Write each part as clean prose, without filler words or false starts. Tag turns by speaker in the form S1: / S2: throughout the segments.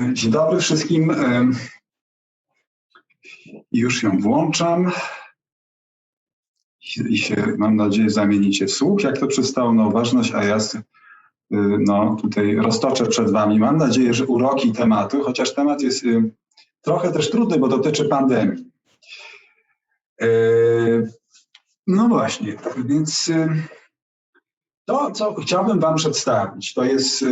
S1: Dzień dobry wszystkim. Już ją włączam i się, mam nadzieję, zamienicie w słuch, jak to przystało na uważność, a ja tutaj roztoczę przed wami. Mam nadzieję, że uroki tematu, chociaż temat jest trochę też trudny, bo dotyczy pandemii. No właśnie, więc to, co chciałbym wam przedstawić, to jest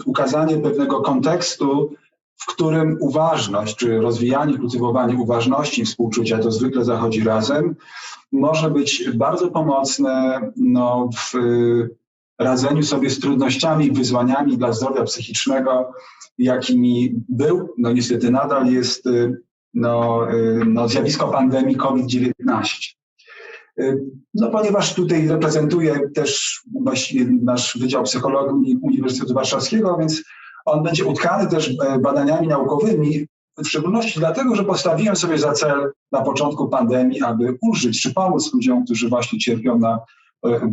S1: ukazanie pewnego kontekstu, w którym uważność, czy rozwijanie, kultywowanie uważności i współczucia, to zwykle zachodzi razem, może być bardzo pomocne w radzeniu sobie z trudnościami i wyzwaniami dla zdrowia psychicznego, jakimi był, niestety nadal jest zjawisko pandemii COVID-19. Ponieważ tutaj reprezentuję też właściwie nasz Wydział Psychologii Uniwersytetu Warszawskiego, więc on będzie utkany też badaniami naukowymi, w szczególności dlatego, że postawiłem sobie za cel na początku pandemii, aby ulżyć czy pomóc ludziom, którzy właśnie cierpią na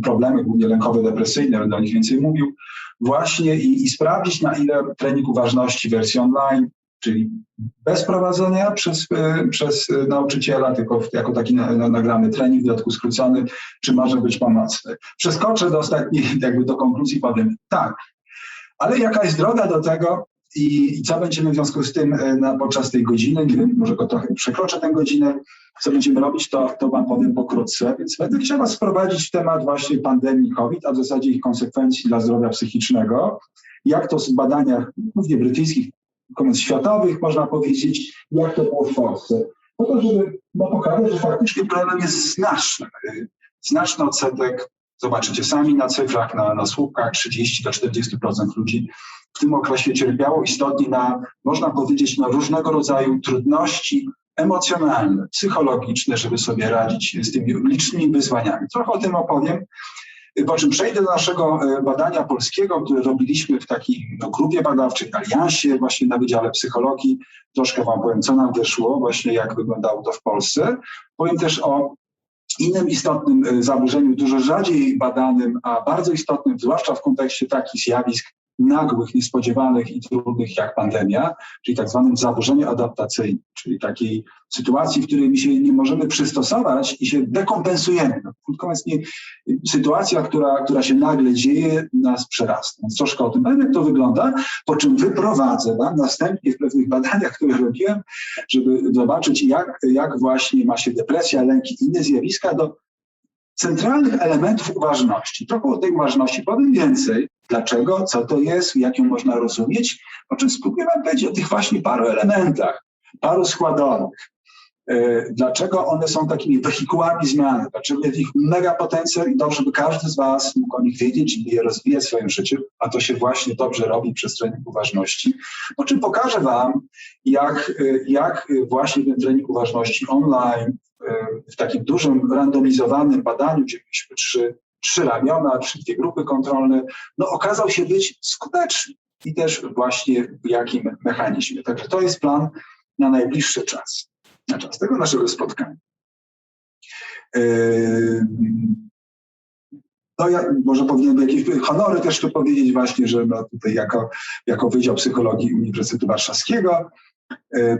S1: problemy głównie lękowe, depresyjne, będę o nich więcej mówił, właśnie i sprawdzić, na ile trening uważności w wersji online, czyli bez prowadzenia przez nauczyciela, tylko jako taki nagrany trening, w dodatku skrócony, czy może być pomocny. Przeskoczę do konkluzji, powiem tak. Ale jaka jest droga do tego i co będziemy w związku z tym podczas tej godziny, nie wiem, może go trochę przekroczę tę godzinę, co będziemy robić, to wam powiem pokrótce. Więc będę chciał was wprowadzić w temat właśnie pandemii COVID, a w zasadzie ich konsekwencji dla zdrowia psychicznego. Jak to w badaniach głównie brytyjskich, światowych można powiedzieć, jak to było w Polsce. Po to, żeby pokazać, że faktycznie problem jest znaczny. Znaczny odsetek, zobaczycie sami na cyfrach, na słupkach, 30–40% ludzi w tym okresie cierpiało istotnie można powiedzieć, na różnego rodzaju trudności emocjonalne, psychologiczne, żeby sobie radzić z tymi licznymi wyzwaniami. Trochę o tym opowiem, po czym przejdę do naszego badania polskiego, które robiliśmy w takiej grupie badawczej, aliansie, właśnie na Wydziale Psychologii. Troszkę wam powiem, co nam wyszło, właśnie jak wyglądało to w Polsce. Powiem też o innym istotnym zaburzeniu, dużo rzadziej badanym, a bardzo istotnym, zwłaszcza w kontekście takich zjawisk nagłych, niespodziewanych i trudnych jak pandemia, czyli tak zwanym zaburzeniu adaptacyjnym, czyli takiej sytuacji, w której my się nie możemy przystosować i się dekompensujemy. Krótko mówiąc, sytuacja, która się nagle dzieje, nas przerasta. Więc troszkę o tym powiem, jak to wygląda, po czym wyprowadzę wam następnie w pewnych badaniach, które robiłem, żeby zobaczyć, jak właśnie ma się depresja, lęk i inne zjawiska do centralnych elementów uważności. Trochę o tej uważności powiem więcej. Dlaczego? Co to jest? Jak ją można rozumieć? Po czym spróbuję wam powiedzieć o tych właśnie paru elementach, paru składowych. Dlaczego one są takimi wehikułami zmiany? Dlaczego jest ich mega potencjał i dobrze, by każdy z was mógł o nich wiedzieć i je rozwijać w swoim życiu, a to się właśnie dobrze robi przez trening uważności. Po czym pokażę wam, jak właśnie ten trening uważności online w takim dużym, randomizowanym badaniu, gdzie mieliśmy trzy ramiona, dwie grupy kontrolne, okazał się być skuteczny i też właśnie w jakim mechanizmie. Także to jest plan na najbliższy czas, na czas tego naszego spotkania. Ja może powinienem jakieś honory też tu powiedzieć właśnie, że tutaj jako Wydział Psychologii Uniwersytetu Warszawskiego.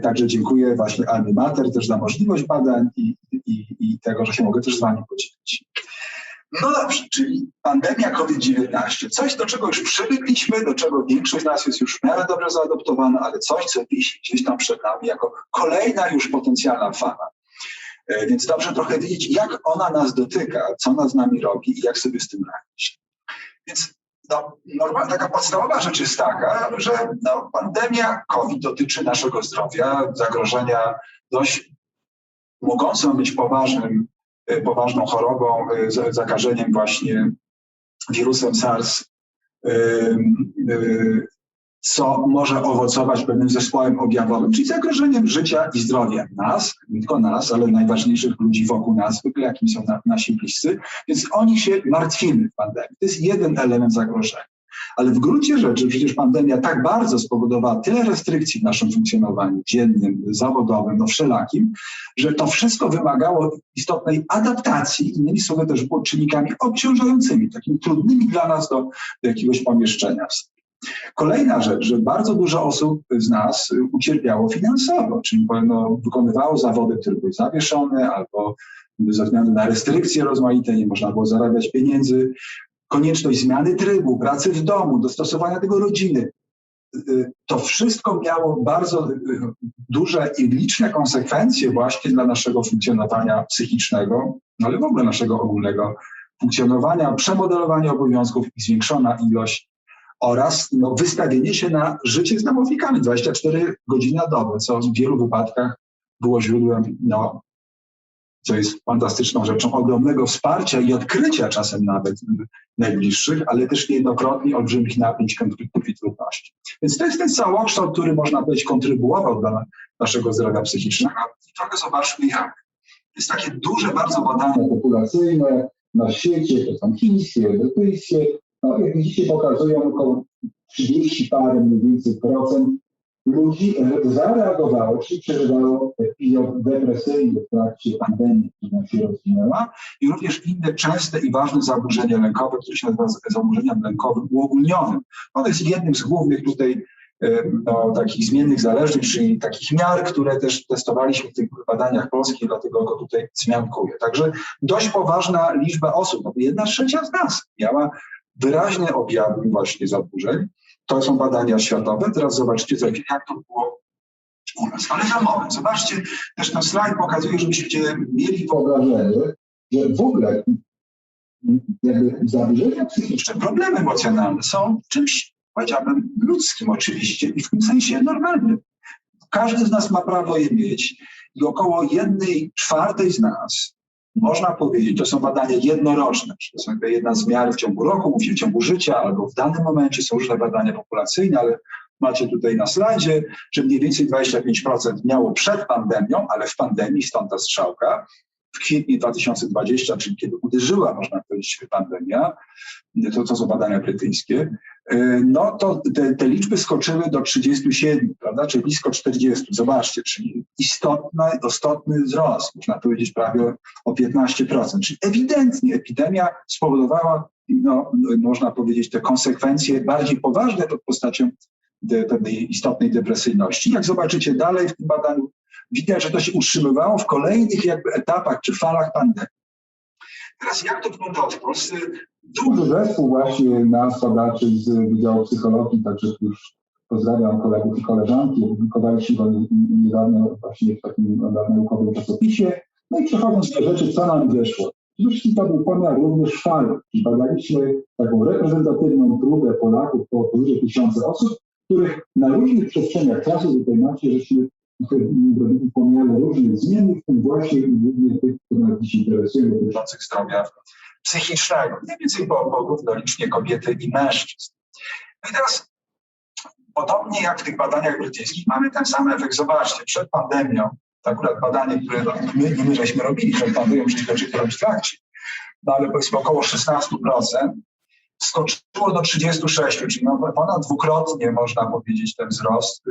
S1: Także dziękuję właśnie Almy Mater też za możliwość badań i tego, że się mogę też z wami podzielić. No dobrze, czyli pandemia COVID-19. Coś, do czego już przywykliśmy, do czego większość z nas jest już w miarę dobrze zaadoptowana, ale coś, co wisi gdzieś tam przed nami jako kolejna już potencjalna fala. Więc dobrze trochę wiedzieć, jak ona nas dotyka, co ona z nami robi i jak sobie z tym radzić. Więc normalna, taka podstawowa rzecz jest taka, że pandemia COVID dotyczy naszego zdrowia, zagrożenia dość mogącą być poważną chorobą, zakażeniem właśnie wirusem SARS, co może owocować pewnym zespołem objawowym, czyli zagrożeniem życia i zdrowia nas, nie tylko nas, ale najważniejszych ludzi wokół nas, zwykle jakimi są nasi bliscy, więc o nich się martwimy w pandemii. To jest jeden element zagrożenia. Ale w gruncie rzeczy przecież pandemia tak bardzo spowodowała tyle restrykcji w naszym funkcjonowaniu dziennym, zawodowym, wszelakim, że to wszystko wymagało istotnej adaptacji, innymi słowy też było czynnikami obciążającymi, takimi trudnymi dla nas do jakiegoś pomieszczenia. Kolejna rzecz, że bardzo dużo osób z nas ucierpiało finansowo, czyli wykonywało zawody, które były zawieszone albo ze względu na restrykcje rozmaite nie można było zarabiać pieniędzy. Konieczność zmiany trybu, pracy w domu, dostosowania tego rodziny. To wszystko miało bardzo duże i liczne konsekwencje właśnie dla naszego funkcjonowania psychicznego, ale w ogóle naszego ogólnego funkcjonowania, przemodelowania obowiązków i zwiększona ilość oraz wystawienie się na życie z namownikami 24 godziny na dobę, co w wielu wypadkach było źródłem, co jest fantastyczną rzeczą, ogromnego wsparcia i odkrycia czasem nawet najbliższych, ale też niejednokrotnie olbrzymich napięć, konfliktów i trudności. Więc to jest ten całokształt, który można powiedzieć kontrybuował dla naszego zdrowia psychicznego. I trochę zobaczmy jak. Jest takie duże bardzo badania populacyjne na świecie, to są chińskie, brytyjskie. Jak widzicie, pokazują około 30 parę mniej więcej procent ludzi zareagowało, czyli przeżywało epizod depresyjny w trakcie pandemii, która się rozwinęła, i również inne częste i ważne zaburzenia lękowe, które się nazywa zaburzeniem lękowym uogólnionym. Ono jest jednym z głównych tutaj takich zmiennych zależnych, czyli takich miar, które też testowaliśmy w tych badaniach polskich, dlatego go tutaj zmiankuję. Także dość poważna liczba osób, 1/3 z nas miała wyraźne objawy właśnie zaburzeń. To są badania światowe. Teraz zobaczcie, jak to było u nas. Ale za moment, zobaczcie, też ten slajd pokazuje, żebyście mieli wyobrażenie, że w ogóle jakby zaburzenia psychiczne, problemy emocjonalne są czymś, powiedziałbym, ludzkim oczywiście i w tym sensie normalnym. Każdy z nas ma prawo je mieć i około 1/4 z nas, można powiedzieć, to są badania jednoroczne, to są jedna z miar w ciągu roku, mówię w ciągu życia albo w danym momencie, są różne badania populacyjne, ale macie tutaj na slajdzie, że mniej więcej 25% miało przed pandemią, ale w pandemii, stąd ta strzałka, w kwietniu 2020, czyli kiedy uderzyła, można powiedzieć, pandemia, to są badania brytyjskie, to te liczby skoczyły do 37, prawda, czyli blisko 40. Zobaczcie, czyli istotny wzrost, można powiedzieć prawie o 15%. Czyli ewidentnie epidemia spowodowała, można powiedzieć, te konsekwencje bardziej poważne pod postacią pewnej istotnej depresyjności. Jak zobaczycie dalej w tym badaniu, widać, że to się utrzymywało w kolejnych jakby etapach czy falach pandemii. Teraz jak to wyglądało w Polsce? Duży zespół właśnie nas, badaczy z Wydziału Psychologii, także już pozdrawiam kolegów i koleżanki, opublikowaliśmy go niedawno właśnie w takim naukowym czasopisie. No i przechodząc do rzeczy, co nam wyszło. Przede wszystkim to był pomiar również fali. Badaliśmy taką reprezentatywną próbę Polaków, po powyżej 1000 osób, których na różnych przestrzeniach czasu, tutaj macie, żeśmy robili pomiary różnych zmiennych, w tym właśnie głównie tych, które nas dziś interesują, dotyczących zdrowia psychicznego. Mniej więcej równolicznie kobiety i mężczyzn. No i teraz, podobnie jak w tych badaniach brytyjskich, mamy ten sam efekt. Zobaczcie, przed pandemią, to akurat badanie, które my żeśmy robili przed pandemią, przecież to robić w trakcie, ale powiedzmy około 16%, skoczyło do 36, czyli ponad dwukrotnie można powiedzieć ten wzrost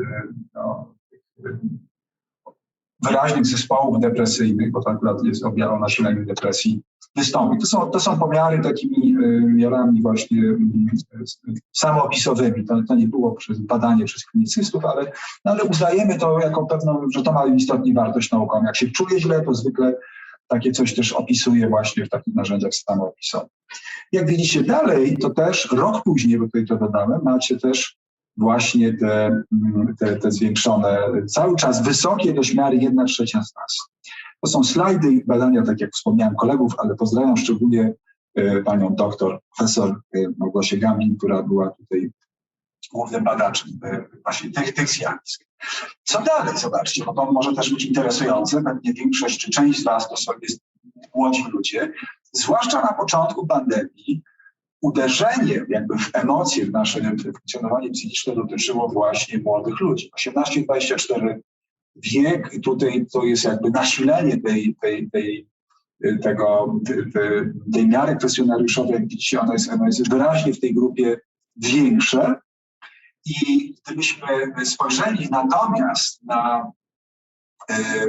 S1: wyraźnych zespołów depresyjnych, bo to akurat jest objaw o nasileniu depresji, wystąpi. To są pomiary takimi miarami właśnie samoopisowymi. To nie było przez badanie przez klinicystów, ale uznajemy to jako pewną, że to ma istotnie wartość naukową. Jak się czuje źle, to zwykle takie coś też opisuje właśnie w takich narzędziach samoopisowych. Jak widzicie dalej, to też rok później, bo tutaj to dodałem, macie też właśnie te zwiększone, cały czas wysokie dośmiary 1/3 z nas. To są slajdy i badania, tak jak wspomniałem, kolegów, ale pozdrawiam szczególnie panią doktor, profesor Małgosię Gamin, która była tutaj głównym badaczem właśnie tych zjawisk. Co dalej? Zobaczcie, bo to może też być interesujące. Pewnie większość czy część z was to są młodzi ludzie. Zwłaszcza na początku pandemii uderzenie jakby w emocje, w nasze funkcjonowanie psychiczne dotyczyło właśnie młodych ludzi. 18-24 wiek, tutaj to jest jakby nasilenie tej miary kwestionariuszowej, jak widzicie, ona jest wyraźnie w tej grupie większe. I gdybyśmy spojrzeli natomiast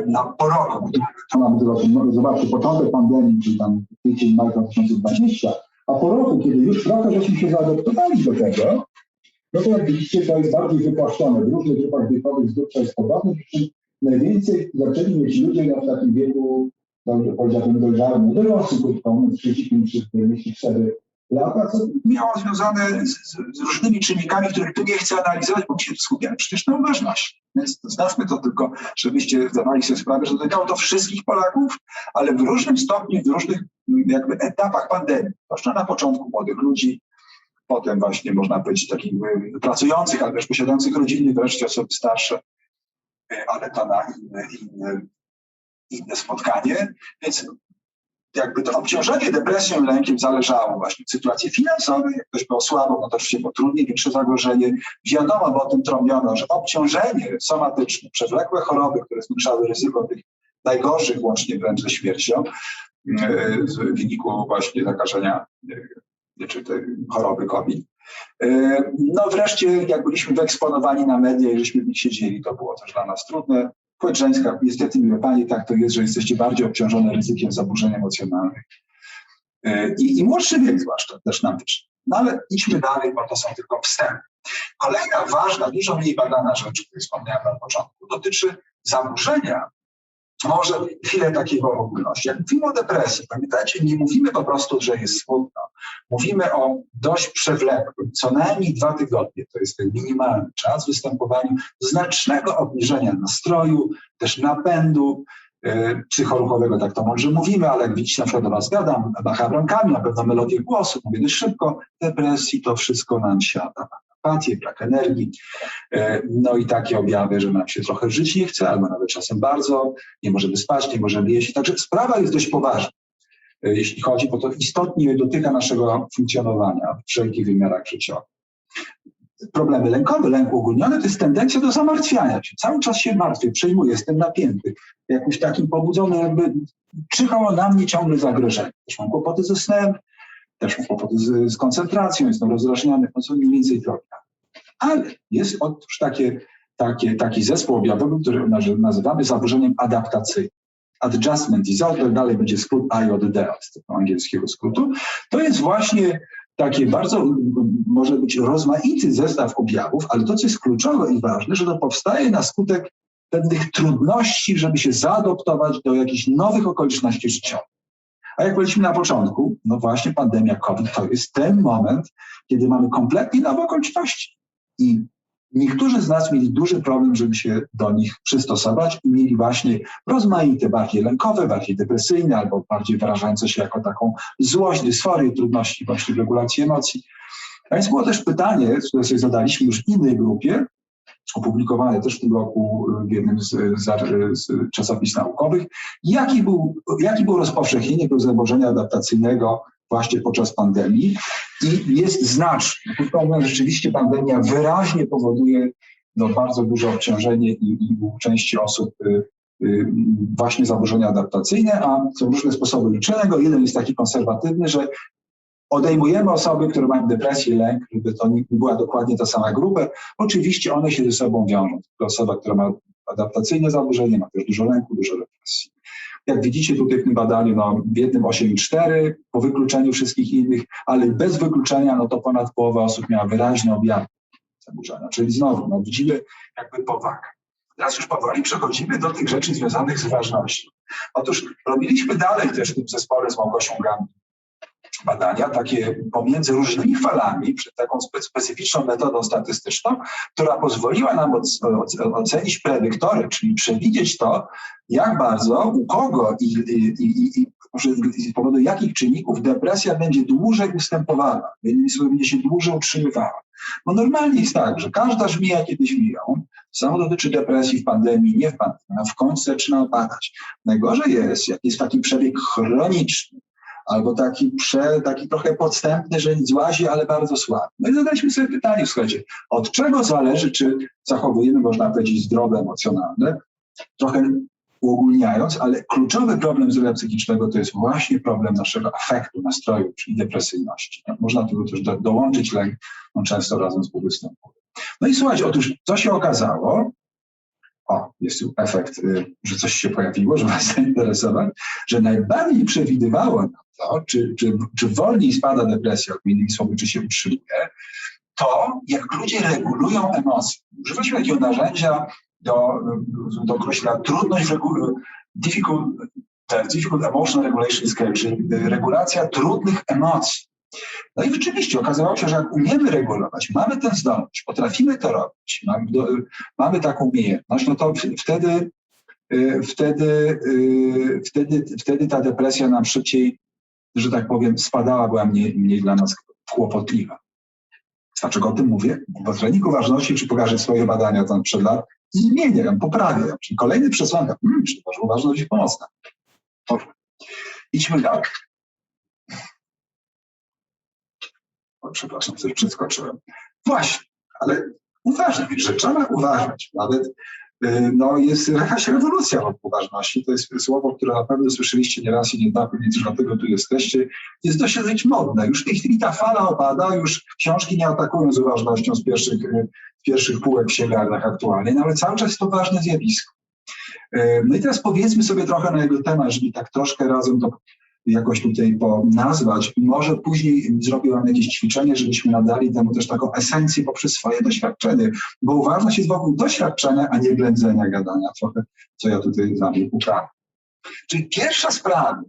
S1: na po roku, to mamy zobaczcie, początek pandemii, czyli tam kwiecień, maj 2020, a po roku, kiedy już trochę żeśmy się zaadaptowali do tego, No to jak widzicie, to jest bardziej wypłaszczone. W różnych grupach wiekowych zdrówka jest podobne. Najwięcej zaczęli mieć ludzie w takim wieku, powiedziałbym, dojrzałym, dorosłym, krótką, 34 lata, co miało związane z różnymi czynnikami, których tu nie chcę analizować, bo się skupiamy przecież na uważności. Więc znawmy to tylko, żebyście zdawali sobie sprawę, że dotykało to wszystkich Polaków, ale w różnym stopniu, w różnych jakby etapach pandemii. Zwłaszcza na początku młodych ludzi, potem właśnie można powiedzieć takich pracujących, ale też posiadających rodziny, wreszcie osoby starsze, ale to na inne spotkanie. Więc jakby to obciążenie depresją, lękiem zależało właśnie od sytuacji finansowej. Jak ktoś był słabo, no to oczywiście było trudniej, większe zagrożenie. Wiadomo, bo o tym trąbiono, że obciążenie somatyczne, przewlekłe choroby, które zwiększały ryzyko tych najgorszych, łącznie wręcz ze śmiercią, w wyniku właśnie zakażenia czy tej choroby COVID. No wreszcie, jak byliśmy wyeksponowani na media i żeśmy w nich siedzieli, to było też dla nas trudne. Płeć żeńska, niestety, miłe panie, tak to jest, że jesteście bardziej obciążone ryzykiem zaburzeń emocjonalnych. I młodszy wiek zwłaszcza też nam pisze. No ale idźmy dalej, bo to są tylko wstępy. Kolejna ważna, dużo mniej badana rzecz, której wspomniałem na początku, dotyczy zaburzenia. Może chwilę takiej ogólności. Jak mówimy o depresji, pamiętajcie, nie mówimy po prostu, że jest smutno. Mówimy o dość przewlekłym, co najmniej 2 tygodnie, to jest ten minimalny czas, występowaniu znacznego obniżenia nastroju, też napędu psychoruchowego, tak to może mówimy, ale jak widzicie, na przykład do was gadam, macham rękami, na pewno melodię głosu, mówię dość szybko, depresji, to wszystko nam siada. Apatię, brak energii, no i takie objawy, że nam się trochę żyć nie chce, albo nawet czasem bardzo, nie możemy spać, nie możemy jeść. Także sprawa jest dość poważna, jeśli chodzi, bo to istotnie dotyka naszego funkcjonowania w wszelkich wymiarach życiowych. Problemy lękowe, lęk uogólniony to jest tendencja do zamartwiania się. Cały czas się martwię, przejmuję, jestem napięty. Jakoś takim pobudzony, jakby czyhało na mnie ciągle zagrożenie. Też mam kłopoty ze snem, też mam kłopoty z koncentracją, jestem rozdrażniony, no co mniej więcej trochę. Ale jest otóż taki zespół objawowy, który nazywamy zaburzeniem adaptacyjnym. Adjustment disorder, dalej będzie skrót IODD z tego angielskiego skrótu. To jest właśnie takie bardzo, może być rozmaity zestaw objawów, ale to, co jest kluczowe i ważne, że to powstaje na skutek pewnych trudności, żeby się zaadoptować do jakichś nowych okoliczności życiowych. A jak powiedzieliśmy na początku, no właśnie pandemia COVID to jest ten moment, kiedy mamy kompletnie nowe okoliczności. I niektórzy z nas mieli duży problem, żeby się do nich przystosować i mieli właśnie rozmaite, bardziej lękowe, bardziej depresyjne albo bardziej wyrażające się jako taką złość, dysforię, trudności właśnie w regulacji emocji. A więc było też pytanie, które sobie zadaliśmy już w innej grupie, opublikowane też w tym roku w jednym z czasopism naukowych, jakie było rozpowszechnienie tego zaburzenia adaptacyjnego właśnie podczas pandemii i jest znaczne. Rzeczywiście pandemia wyraźnie powoduje bardzo duże obciążenie i u części osób właśnie zaburzenia adaptacyjne, a są różne sposoby liczenia. Jeden jest taki konserwatywny, że odejmujemy osoby, które mają depresję, lęk, żeby to nie była dokładnie ta sama grupa. Oczywiście one się ze sobą wiążą. Osoba, która ma adaptacyjne zaburzenie, ma też dużo lęku, dużo depresji. Jak widzicie tutaj w tym badaniu, no w jednym 8,4 po wykluczeniu wszystkich innych, ale bez wykluczenia, no to ponad połowa osób miała wyraźne objawy zaburzenia. Czyli znowu, no widzimy jakby powagę. Teraz już powoli przechodzimy do tych rzeczy związanych z ważnością. Otóż robiliśmy dalej też w tym zespole z Małgosią Gambi badania takie pomiędzy różnymi falami, przed taką specyficzną metodą statystyczną, która pozwoliła nam ocenić predyktory, czyli przewidzieć to, jak bardzo, u kogo i z powodu jakich czynników depresja będzie dłużej ustępowała, będzie się dłużej utrzymywała. Bo normalnie jest tak, że każda żmija kiedyś miją, samo dotyczy depresji w pandemii, nie w pandemii, a w końcu zaczyna opadać. Najgorzej jest, jak jest taki przebieg chroniczny, albo taki trochę podstępny, że nic łazi, ale bardzo słaby. No i zadaliśmy sobie pytanie, słuchajcie, od czego zależy, czy zachowujemy, można powiedzieć, zdrowie emocjonalne, trochę uogólniając, ale kluczowy problem zdrowia psychicznego to jest właśnie problem naszego afektu, nastroju, czyli depresyjności. No, można do tego też dołączyć lęk, on często razem współwystępuje. No i słuchajcie, otóż co się okazało? Jest tu efekt, że coś się pojawiło, że was zainteresować, że najbardziej przewidywało na to, czy wolniej spada depresja, innymi słowy, czy się utrzymuje, to, jak ludzie regulują emocje. Używaliśmy takiego narzędzia do określenia trudność difficult emotional regulation skill, czyli regulacja trudnych emocji. No i rzeczywiście okazało się, że jak umiemy regulować, mamy tę zdolność, potrafimy to robić, mamy taką umiejętność, no to wtedy ta depresja nam szybciej, że tak powiem, spadała, była mniej dla nas kłopotliwa. Dlaczego o tym mówię? Bo trening uważności, czy pokażę swoje badania tam przed lat, i zmienię ją, poprawię ją. Czyli kolejny przesłanka, czy to uważność jest pomocna. Dobrze. Idźmy dalej. O, przepraszam, coś przeskoczyłem. Właśnie, ale uważność, że trzeba uważać. Nawet jest jakaś rewolucja od uważności. To jest słowo, które na pewno słyszeliście nieraz i nie dwa, więc dlatego tu jesteście. Jest dosyć modne. Już w tej chwili ta fala opada, już książki nie atakują z uważnością z pierwszych półek w księgarniach aktualnie, no ale cały czas jest to ważne zjawisko. No i teraz powiedzmy sobie trochę na jego temat, żeby tak troszkę razem to jakoś tutaj nazwać. Może później zrobię wam jakieś ćwiczenie, żebyśmy nadali temu też taką esencję poprzez swoje doświadczenie, bo uważność jest wokół doświadczenia, a nie ględzenia, gadania trochę, co ja tutaj za mnie uprawiam. Czyli pierwsza sprawa,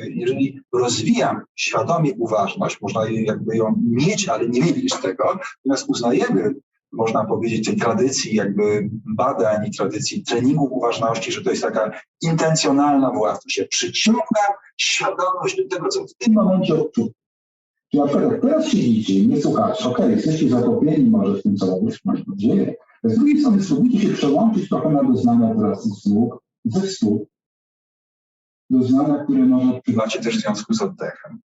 S1: jeżeli rozwijam świadomie uważność, można jakby ją mieć, ale nie mieć tego, natomiast uznajemy, można powiedzieć, tej tradycji jakby badań i tradycji treningu uważności, że to jest taka intencjonalna własność. Ja przyciągam świadomość do tego, co w tym momencie odczuwam. Na przykład teraz siedzicie i nie słuchacie, jesteście zatopieni może w tym, co robisz, mam nadzieję. Z drugiej strony spróbujcie się przełączyć trochę na doznania teraz ze słów. Doznania, które może odczuwacie też w związku z oddechem.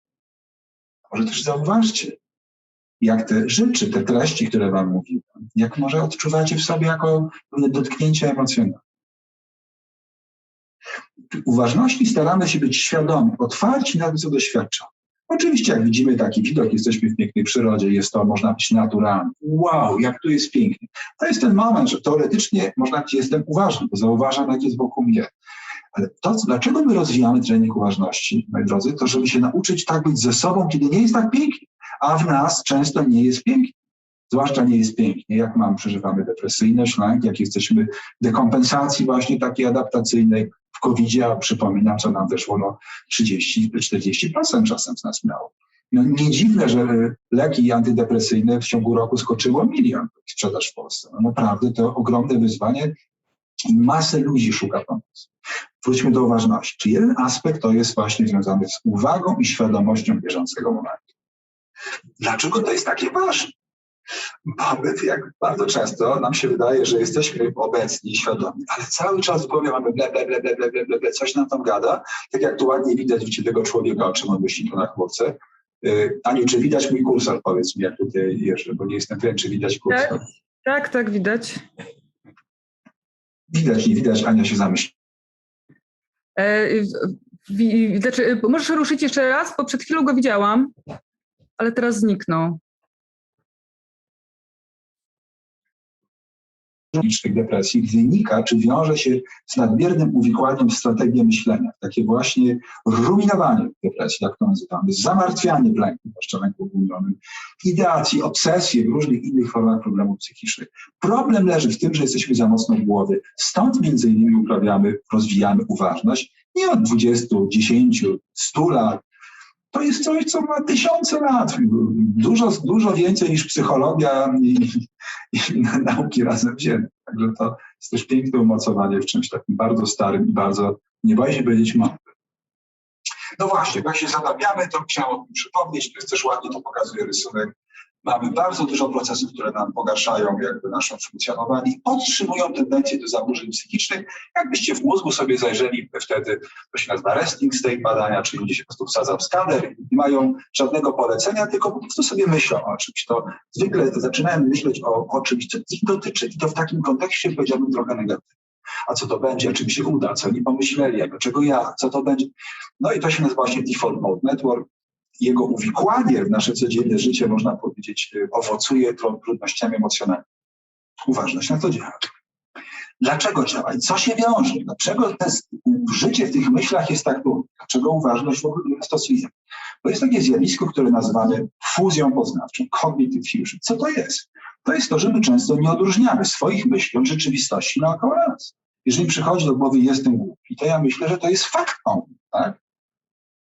S1: Może też zauważcie, jak te rzeczy, te treści, które wam mówiłem, jak może odczuwacie w sobie jako dotknięcie emocjonalne. W uważności staramy się być świadomi, otwarci na to, co doświadczamy. Oczywiście, jak widzimy taki widok, jesteśmy w pięknej przyrodzie, jest to, można być naturalne. Wow, jak tu jest pięknie. To jest ten moment, że teoretycznie można powiedzieć, jestem uważny, bo zauważam, jak jest wokół mnie. Ale to, dlaczego my rozwijamy trening uważności, moi drodzy, to żeby się nauczyć tak być ze sobą, kiedy nie jest tak pięknie. A w nas często nie jest pięknie. Zwłaszcza nie jest pięknie, jak przeżywamy depresyjność, lęk, jak jesteśmy w dekompensacji właśnie takiej adaptacyjnej w COVID-zie, a przypominam, co nam weszło, 30-40% czasem z nas miało. Nie dziwne, że leki antydepresyjne w ciągu roku skoczyło 1 milion sprzedaż w Polsce. Naprawdę to ogromne wyzwanie i masę ludzi szuka pomocy. Wróćmy do uważności. Czy jeden aspekt to jest właśnie związany z uwagą i świadomością bieżącego momentu. Dlaczego to jest takie ważne? Bo my, jak bardzo często nam się wydaje, że jesteśmy obecni i świadomi, ale cały czas w głowie mamy ble, coś nam tam gada, tak jak tu ładnie widać u ciebie człowieka, o czym on myśli tu na chmurce. Aniu, czy widać mój kursor? Powiedz mi, jak tutaj jeżdżę, bo nie jestem pewien, czy widać kursor.
S2: Tak, widać.
S1: Widać, nie widać, Ania się zamyśli.
S2: Możesz ruszyć jeszcze raz, bo przed chwilą go widziałam, ale teraz zniknął.
S1: Chronicznych depresji wynika, czy wiąże się z nadmiernym uwikłaniem w strategię myślenia. Takie właśnie ruminowanie depresji, jak to nazywamy, zamartwianie lęku, zwłaszcza lęku ogólnionym, ideacji, obsesje w różnych innych formach problemów psychicznych. Problem leży w tym, że jesteśmy za mocno w głowie. Stąd między innymi rozwijamy uważność nie od 20, 10, 100 lat. To jest coś, co ma tysiące lat. Dużo więcej niż psychologia i nauki razem wzięte. Także to jest też piękne umocowanie w czymś takim bardzo starym i bardzo, nie boję się powiedzieć, mądrym. No właśnie, jak się zadawiamy, to chciałem o tym przypomnieć. To jest też ładnie, to pokazuje rysunek. Mamy bardzo dużo procesów, które nam pogarszają jakby nasze funkcjonowanie i podtrzymują tendencje do zaburzeń psychicznych. Jakbyście w mózgu sobie zajrzeli, wtedy to się nazywa resting state badania, czyli ludzie się po prostu wsadzą w skaner i nie mają żadnego polecenia, tylko po prostu sobie myślą o czymś. To zwykle zaczynają myśleć o czymś, co ich dotyczy i to w takim kontekście powiedziałbym trochę negatywnie. A co to będzie, czy mi się uda, co oni pomyśleli, czego ja, co to będzie. No i to się nazywa właśnie Default Mode Network. Jego uwikłanie w nasze codzienne życie, można powiedzieć, owocuje trudnościami emocjonalnymi. Uważność na to działa. Dlaczego działa i co się wiąże? Dlaczego życie w tych myślach jest tak trudne? Dlaczego uważność w ogóle stosujemy? Bo jest takie zjawisko, które nazywamy fuzją poznawczą, cognitive fusion. Co to jest? To jest to, że my często nie odróżniamy swoich myśli od rzeczywistości naokoło nas. Jeżeli przychodzi do głowy jestem głupi, to ja myślę, że to jest fakt, tak?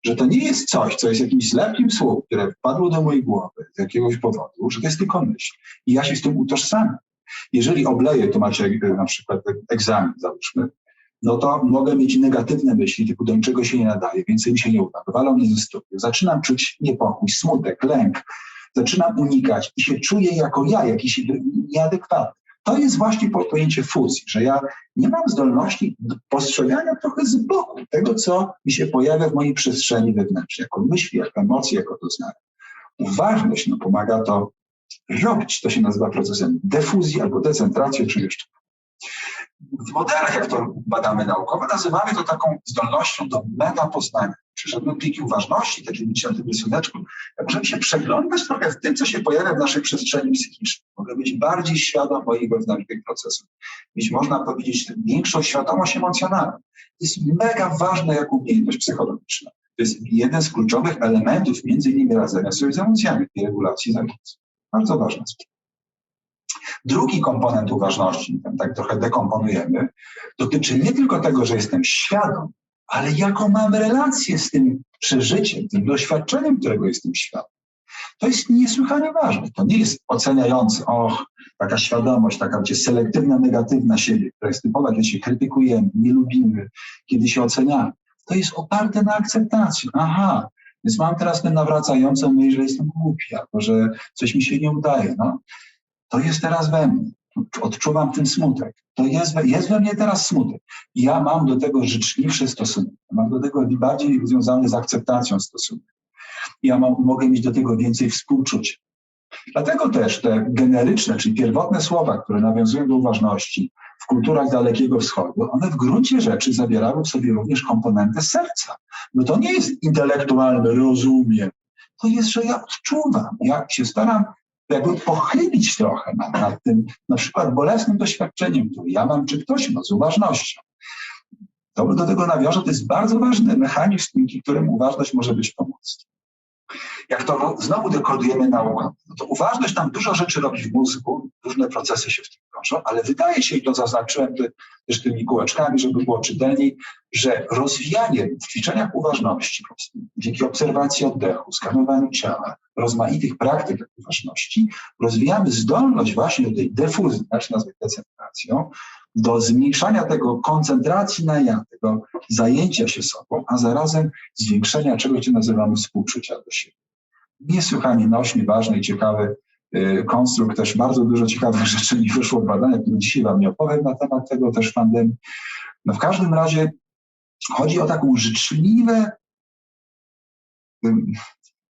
S1: Że to nie jest coś, co jest jakimś zlepkiem słów, które wpadło do mojej głowy z jakiegoś powodu, że to jest tylko myśl. I ja się z tym utożsamiam. Jeżeli obleję, to macie na przykład egzamin, załóżmy, no to mogę mieć negatywne myśli, typu do niczego się nie nadaje, więcej mi się nie uda, walą mnie ze studiów. Zaczynam czuć niepokój, smutek, lęk. Zaczynam unikać i się czuję jako ja, jakiś nieadekwatny. To jest właśnie pojęcie fuzji, że ja nie mam zdolności do postrzegania trochę z boku tego, co mi się pojawia w mojej przestrzeni wewnętrznej, jako myśli, jako emocje, jako doznania. Uważność pomaga to robić. To się nazywa procesem defuzji albo decentracji, czy jeszcze. W modelach, jak to badamy naukowo, nazywamy to taką zdolnością do metapoznania. Czyli żadne pliki uważności, takie widzicie na tym rysuneczku, możemy się przeglądać trochę w tym, co się pojawia w naszej przestrzeni psychicznej. Mogę być bardziej świadom moich wewnętrznych procesów. Mieć, można powiedzieć, większą świadomość emocjonalną. To jest mega ważna jak umiejętność psychologiczna. To jest jeden z kluczowych elementów, między innymi radzenia sobie z emocjami i regulacji zajęć. Bardzo ważna sprawa. Drugi komponent uważności, ten tak trochę dekomponujemy, dotyczy nie tylko tego, że jestem świadom, ale jaką mam relację z tym przeżyciem, tym doświadczeniem, którego jestem świadom. To jest niesłychanie ważne. To nie jest oceniające, taka świadomość, taka selektywna, negatywna siebie, która jest typowa, kiedy się krytykujemy, nie lubimy, kiedy się oceniamy. To jest oparte na akceptacji. Więc mam teraz tę nawracającą myśl, że jestem głupi, albo że coś mi się nie udaje. To jest teraz we mnie. Odczuwam ten smutek. To jest we mnie teraz smutek. I ja mam do tego życzliwszy stosunek. Mam do tego bardziej związany z akceptacją stosunek. Ja mogę mieć do tego więcej współczucia. Dlatego też te generyczne, czyli pierwotne słowa, które nawiązują do uważności w kulturach Dalekiego Wschodu, one w gruncie rzeczy zawierały w sobie również komponentę serca. Bo to nie jest intelektualne, rozumiem. To jest, że ja odczuwam. Ja się staram jakby pochylić trochę nad tym na przykład bolesnym doświadczeniem, które ja mam, czy ktoś ma, z uważnością. To do tego nawiążę, to jest bardzo ważny mechanizm, dzięki któremu uważność może być pomocna. Jak to znowu dekodujemy nauką, to uważność tam dużo rzeczy robi w mózgu, różne procesy się w tym wiążą, ale wydaje się, i to zaznaczyłem też tymi kółeczkami, żeby było czytelniej, że rozwijanie w ćwiczeniach uważności, dzięki obserwacji oddechu, skanowaniu ciała, rozmaitych praktyk uważności, rozwijamy zdolność właśnie do tej defuzji, znaczy nazwać decentracją, do zmniejszania tego koncentracji na ja, tego zajęcia się sobą, a zarazem zwiększenia czegoś, co nazywamy współczucia do siebie. Niesłychanie nośny, ważny i ciekawy konstrukt, też bardzo dużo ciekawych rzeczy mi wyszło w badaniach, które dzisiaj wam nie opowiem na temat tego też pandemii. W każdym razie chodzi o taką życzliwe,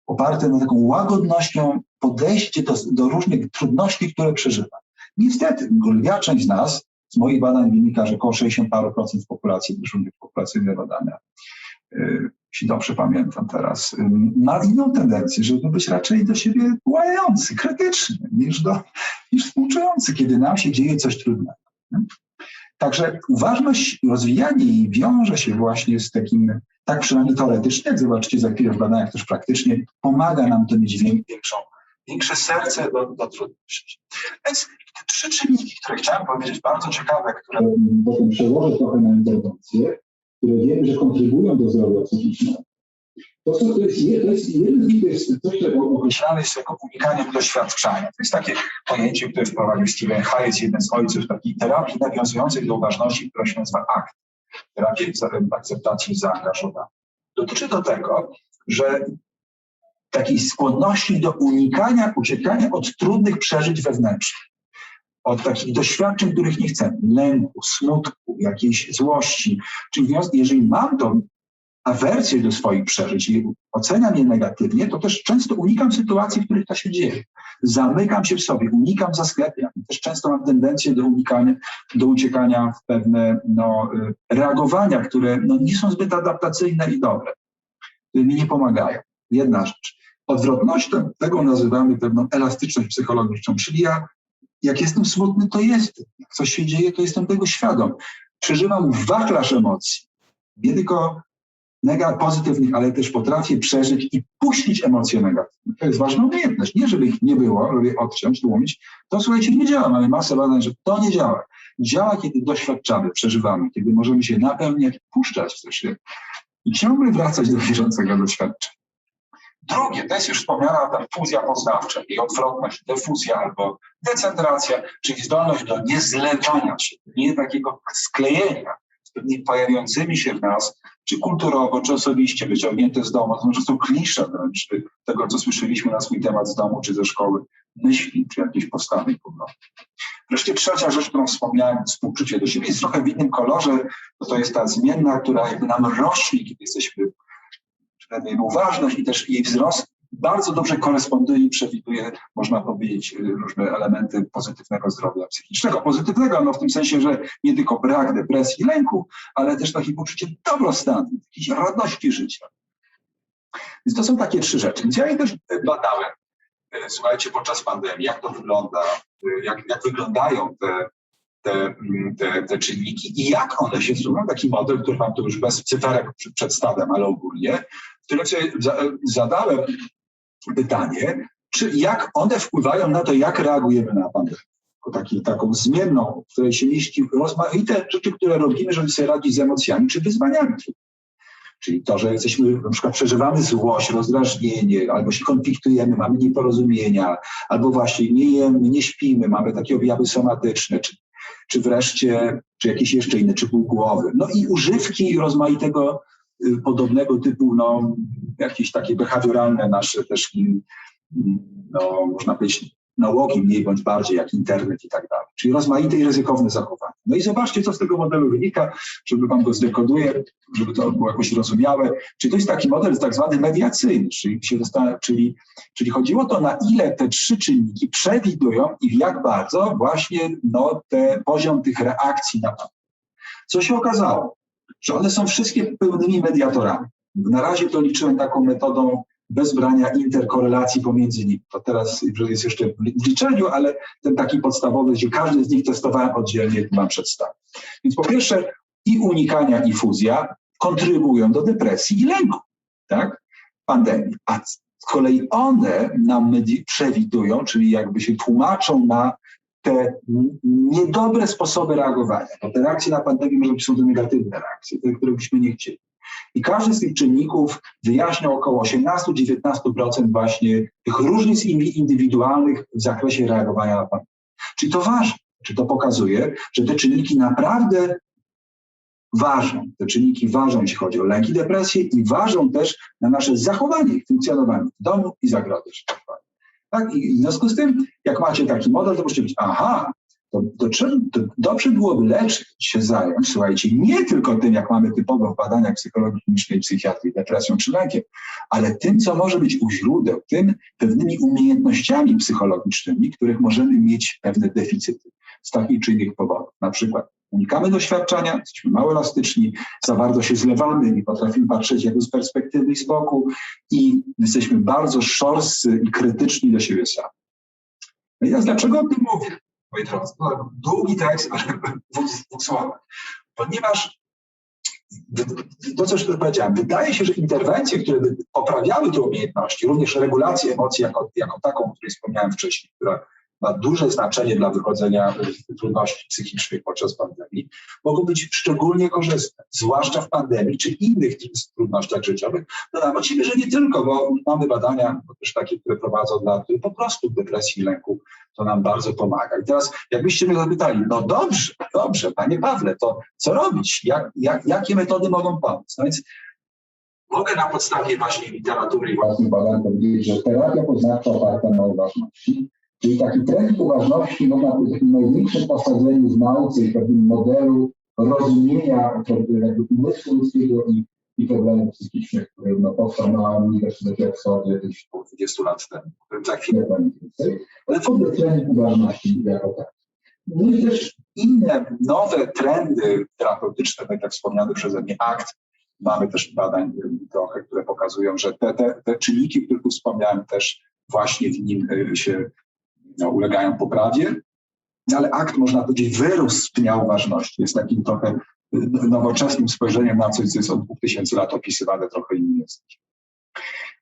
S1: oparte na taką łagodnością podejście do różnych trudności, które przeżywa. Niestety, lwia część z nas, z moich badań wynika, że około 60% populacji, różnych populacyjnych badania, jeśli dobrze pamiętam teraz, ma inną tendencję, żeby być raczej do siebie łający, krytyczny, niż współczujący, kiedy nam się dzieje coś trudnego. Także uważność, rozwijanie jej wiąże się właśnie z takim, tak przynajmniej teoretycznie, jak zobaczycie za chwilę w badaniach też praktycznie, pomaga nam to mieć większe serce do trudności. Więc te 3 czynniki, które chciałem powiedzieć, bardzo ciekawe, które potem przełożę trochę na interwencje, które wiemy, że kontrybują do zdrowia psychicznego. To jest jeden z nich, to jest coś, co określane jest jako unikanie doświadczania. To jest takie pojęcie, które wprowadził Stephen Hayes, jeden z ojców takiej terapii nawiązującej do uważności, która się nazywa ACT, terapii akceptacji i zaangażowania. Dotyczy to tego, że takiej skłonności do uciekania od trudnych przeżyć wewnętrznych, od takich doświadczeń, których nie chcemy, lęku, smutku, jakiejś złości. Czyli jeżeli mam tą awersję do swoich przeżyć i oceniam je negatywnie, to też często unikam sytuacji, w których to się dzieje. Zamykam się w sobie, unikam zasklepiania. Też często mam tendencję do uciekania w pewne reagowania, które nie są zbyt adaptacyjne i dobre, które mi nie pomagają. Jedna rzecz. Odwrotnością tego nazywamy pewną elastyczność psychologiczną, czyli ja Jak jestem smutny, to jestem. Jak coś się dzieje, to jestem tego świadom. Przeżywam wachlarz emocji. Nie tylko pozytywnych, ale też potrafię przeżyć i puścić emocje negatywne. To jest ważna umiejętność. Nie, żeby ich nie było, żeby je odciąć, tłumić. To słuchajcie, nie działa. Mamy masę badań, że to nie działa. Działa, kiedy doświadczamy, przeżywamy, kiedy możemy się napełniać, puszczać coś i ciągle wracać do bieżącego doświadczenia. Drugie, to jest już wspomniana ta fuzja poznawcza, jej odwrotność, defuzja albo decentracja, czyli zdolność do niezlewania się, nie takiego sklejenia z pewnymi pojawiającymi się w nas, czy kulturowo, czy osobiście wyciągnięte z domu, to są klisze wręcz tego, co słyszeliśmy na swój temat z domu, czy ze szkoły, myśli, czy jakiejś postawy poglądu. Wreszcie trzecia rzecz, którą wspomniałem, współczucie do siebie, jest trochę w innym kolorze, bo to jest ta zmienna, która jakby nam rośnie, kiedy jesteśmy, jej uważność i też jej wzrost bardzo dobrze koresponduje i przewiduje, można powiedzieć, różne elementy pozytywnego zdrowia psychicznego. Pozytywnego, no w tym sensie, że nie tylko brak depresji, lęku, ale też takie poczucie dobrostanu, jakiejś radości życia. Więc to są takie trzy rzeczy. Więc ja je też badałem, słuchajcie, podczas pandemii, jak to wygląda, jak wyglądają te czynniki i jak one się zrobią. Taki model, który wam tu już bez cyferek przedstawiam, ale ogólnie, w którym sobie zadałem pytanie, jak one wpływają na to, jak reagujemy na pandemię. Taką zmienną, w której się mieści rozmaite rzeczy, które robimy, żeby sobie radzić z emocjami czy wyzwaniami. Czyli to, że jesteśmy, na przykład przeżywamy złość, rozdrażnienie, albo się konfliktujemy, mamy nieporozumienia, albo właśnie nie jemy, nie śpimy, mamy takie objawy somatyczne, czy wreszcie, czy jakieś jeszcze inne, czy ból głowy. No i używki rozmaitego podobnego typu, no jakieś takie behawioralne nasze też, no można powiedzieć, nałogi mniej bądź bardziej, jak internet i tak dalej. Czyli rozmaite i ryzykowne zachowania. No i zobaczcie, co z tego modelu wynika, żeby wam go zdekoduję, żeby to było jakoś zrozumiałe. Czyli to jest taki model tak zwany mediacyjny, czyli chodziło o to, na ile te trzy czynniki przewidują i jak bardzo właśnie poziom tych reakcji na to. Co się okazało? Że one są wszystkie pełnymi mediatorami. Na razie to liczyłem taką metodą bez brania interkorelacji pomiędzy nimi. To teraz jest jeszcze w liczeniu, ale ten taki podstawowy, gdzie każdy z nich testowałem oddzielnie, mam przedstawić. Więc po pierwsze i unikania, i fuzja kontrybują do depresji i lęku, tak? Pandemii. A z kolei one nam przewidują, czyli jakby się tłumaczą na te niedobre sposoby reagowania. Bo te reakcje na pandemię może być są to negatywne reakcje, te, które byśmy nie chcieli. I każdy z tych czynników wyjaśnia około 18-19% właśnie tych różnic indywidualnych w zakresie reagowania na pandemię. Czyli to ważne, czy to pokazuje, że te czynniki naprawdę ważą. Te czynniki ważą, jeśli chodzi o lęk i depresję i ważą też na nasze zachowanie i funkcjonowanie w domu i zagrodzie. Tak? I w związku z tym, jak macie taki model, to możecie być, to dobrze byłoby leczyć, się zająć, słuchajcie, nie tylko tym, jak mamy typowo w badaniach psychologii klinicznej, psychiatrii, depresją czy lękiem, ale tym, co może być u źródeł, tym pewnymi umiejętnościami psychologicznymi, których możemy mieć pewne deficyty z takich czy innych powodów. Na przykład unikamy doświadczenia, jesteśmy mało elastyczni, za bardzo się zlewamy, nie potrafimy patrzeć jakby z perspektywy i z boku i jesteśmy bardzo szorstcy i krytyczni do siebie sami. No i teraz dlaczego o tym mówię? Moi drodzy, długi tekst w dwóch słowach. Ponieważ to, co już powiedziałem, wydaje się, że interwencje, które by poprawiały te umiejętności, również regulację emocji jako taką, o której wspomniałem wcześniej, która ma duże znaczenie dla wychodzenia z trudności psychicznych podczas pandemii, mogą być szczególnie korzystne, zwłaszcza w pandemii czy innych trudnościach życiowych. Dodam oczywiście, że nie tylko, bo mamy badania też takie, które prowadzą dla po prostu depresji i lęku, to nam bardzo pomaga. I teraz jakbyście mnie zapytali, no dobrze, panie Pawle, to co robić? Jakie metody mogą pomóc? No więc mogę na podstawie właśnie literatury i własnych badań powiedzieć, że terapia poznawcza oparta na uważności, czyli taki trening uważności można powiedzieć w największym posadzeniu w nauce i pewnym modelu rozumienia umysłu ludzkiego i problemów psychicznych, który powstał na Uniwersytecie Oxfordu jakieś 20 lat temu, o którym za chwilę powiem więcej, ale w ogóle trening uważności jako tak. No i też inne nowe trendy terapeutyczne, tak jak wspomniany przeze mnie ACT. Mamy też badań trochę, które pokazują, że te czynniki, o których tu wspomniałem, też właśnie w nim się ulegają poprawie. ale akt, można powiedzieć, wyrósł z pnia uważności. Jest takim trochę nowoczesnym spojrzeniem na coś, co jest od 2000 lat opisywane trochę innym językiem.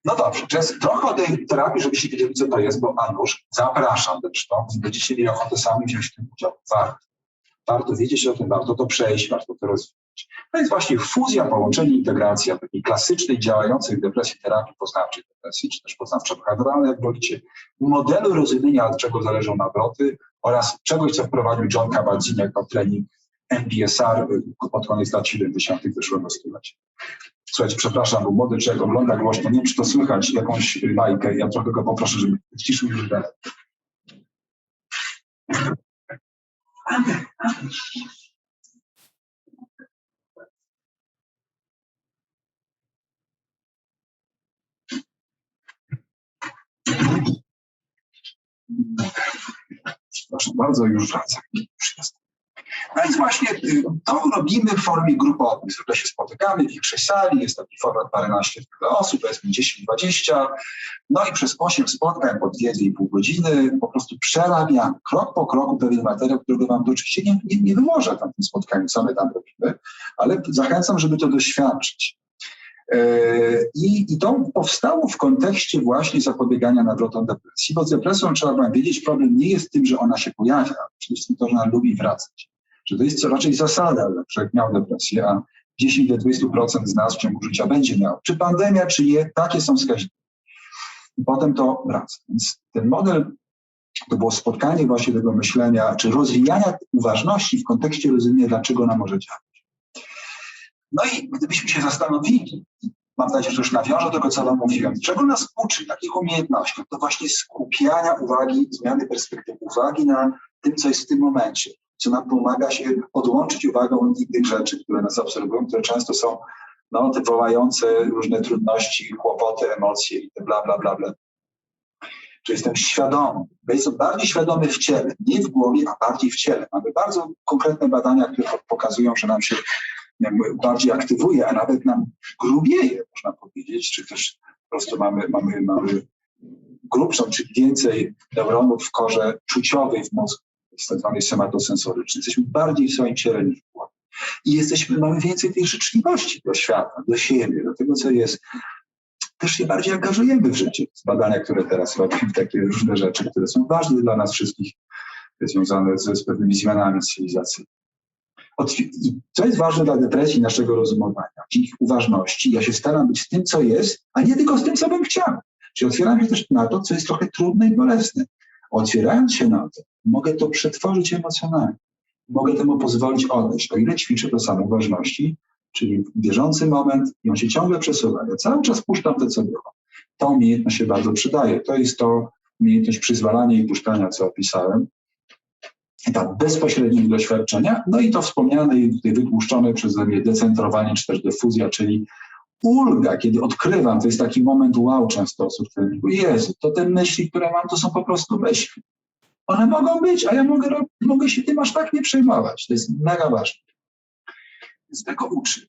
S1: No dobrze, trochę o tej terapii, żebyście wiedzieli, co to jest, bo Anusz, zapraszam zresztą, będziecie mieli ochotę sami wziąć w tym udział. Warto wiedzieć o tym, warto to przejść, warto to rozwijać. To jest właśnie fuzja, połączenie, integracja takiej klasycznej, działającej w depresji terapii poznawczej depresji, czy też poznawczo-behawioralnej, jak wolicie, modelu rozumienia, od czego zależą nawroty oraz czegoś, co wprowadził John Kabat-Zinn jako trening MBSR pod koniec lat 70. zeszłego stulecia. Słuchajcie, przepraszam, bo młody człowiek ogląda głośno, nie wiem, czy to słychać, jakąś bajkę, ja trochę go poproszę, żeby ściszył już dalej. Przepraszam bardzo, już wracam. Już jestem. No więc właśnie to robimy w formie grupowej. Zwykle się spotykamy w większej sali, jest taki format paręnaście osób, powiedzmy 10-20. No i przez 8 spotkań po 2,5 godziny po prostu przerabiam krok po kroku pewien materiał, którego wam to oczywiście nie wyłożę tam w tym spotkaniu, co my tam robimy, ale zachęcam, żeby to doświadczyć. I to powstało w kontekście właśnie zapobiegania nawrotom depresji, bo z depresją trzeba wam wiedzieć, problem nie jest tym, że ona się pojawia, przede wszystkim to, że ona lubi wracać. Że to jest raczej zasada, że człowiek miał depresję, a 10-20% z nas w ciągu życia będzie miał. Czy pandemia, czy nie, takie są wskaźniki. I potem to wraca. Więc ten model to było spotkanie właśnie tego myślenia, czy rozwijania uważności w kontekście rozumienia, dlaczego ona może działać. No i gdybyśmy się zastanowili, mam nadzieję, że już nawiążę do tego, co wam mówiłem, czego nas uczy, takich umiejętności, to właśnie skupiania uwagi, zmiany perspektywy uwagi na tym, co jest w tym momencie, co nam pomaga się odłączyć uwagę od innych rzeczy, które nas obserwują, które często są te wołające różne trudności, kłopoty, emocje i te bla, bla, bla, bla. Czy jestem świadomy, bo jestem bardziej świadomy w ciele, nie w głowie, a bardziej w ciele. Mamy bardzo konkretne badania, które pokazują, że nam się bardziej aktywuje, a nawet nam grubieje, można powiedzieć, czy też po prostu mamy grubszą, czyli więcej neuronów w korze czuciowej w mózgu, jest tak zwany somatosensoryczny. Jesteśmy bardziej w swoim ciele niż w głowie. I mamy więcej tej życzliwości do świata, do siebie, do tego, co jest. Też się bardziej angażujemy w życie. Badania, które teraz robimy, takie różne rzeczy, które są ważne dla nas wszystkich, związane z pewnymi zmianami cywilizacyjnymi. I co jest ważne dla depresji naszego rozumowania, dzięki uważności, ja się staram być z tym, co jest, a nie tylko z tym, co bym chciał. Czyli otwieram się też na to, co jest trochę trudne i bolesne. Otwierając się na to, mogę to przetworzyć emocjonalnie. Mogę temu pozwolić odejść. O ile ćwiczę to samo uważności, czyli bieżący moment i on się ciągle przesuwa. Ja cały czas puszczam to, co było. Ta umiejętność się bardzo przydaje. To jest to umiejętność przyzwalania i puszczania, co opisałem. Etap bezpośredniego doświadczenia, no i to wspomniane i tutaj wytłuszczone przeze mnie decentrowanie czy też dyfuzja, czyli ulga, kiedy odkrywam, to jest taki moment wow często osób, które mówią, Jezu, to te myśli, które mam, to są po prostu myśli. One mogą być, a ja mogę się tym aż tak nie przejmować. To jest mega ważne. Więc tego uczy.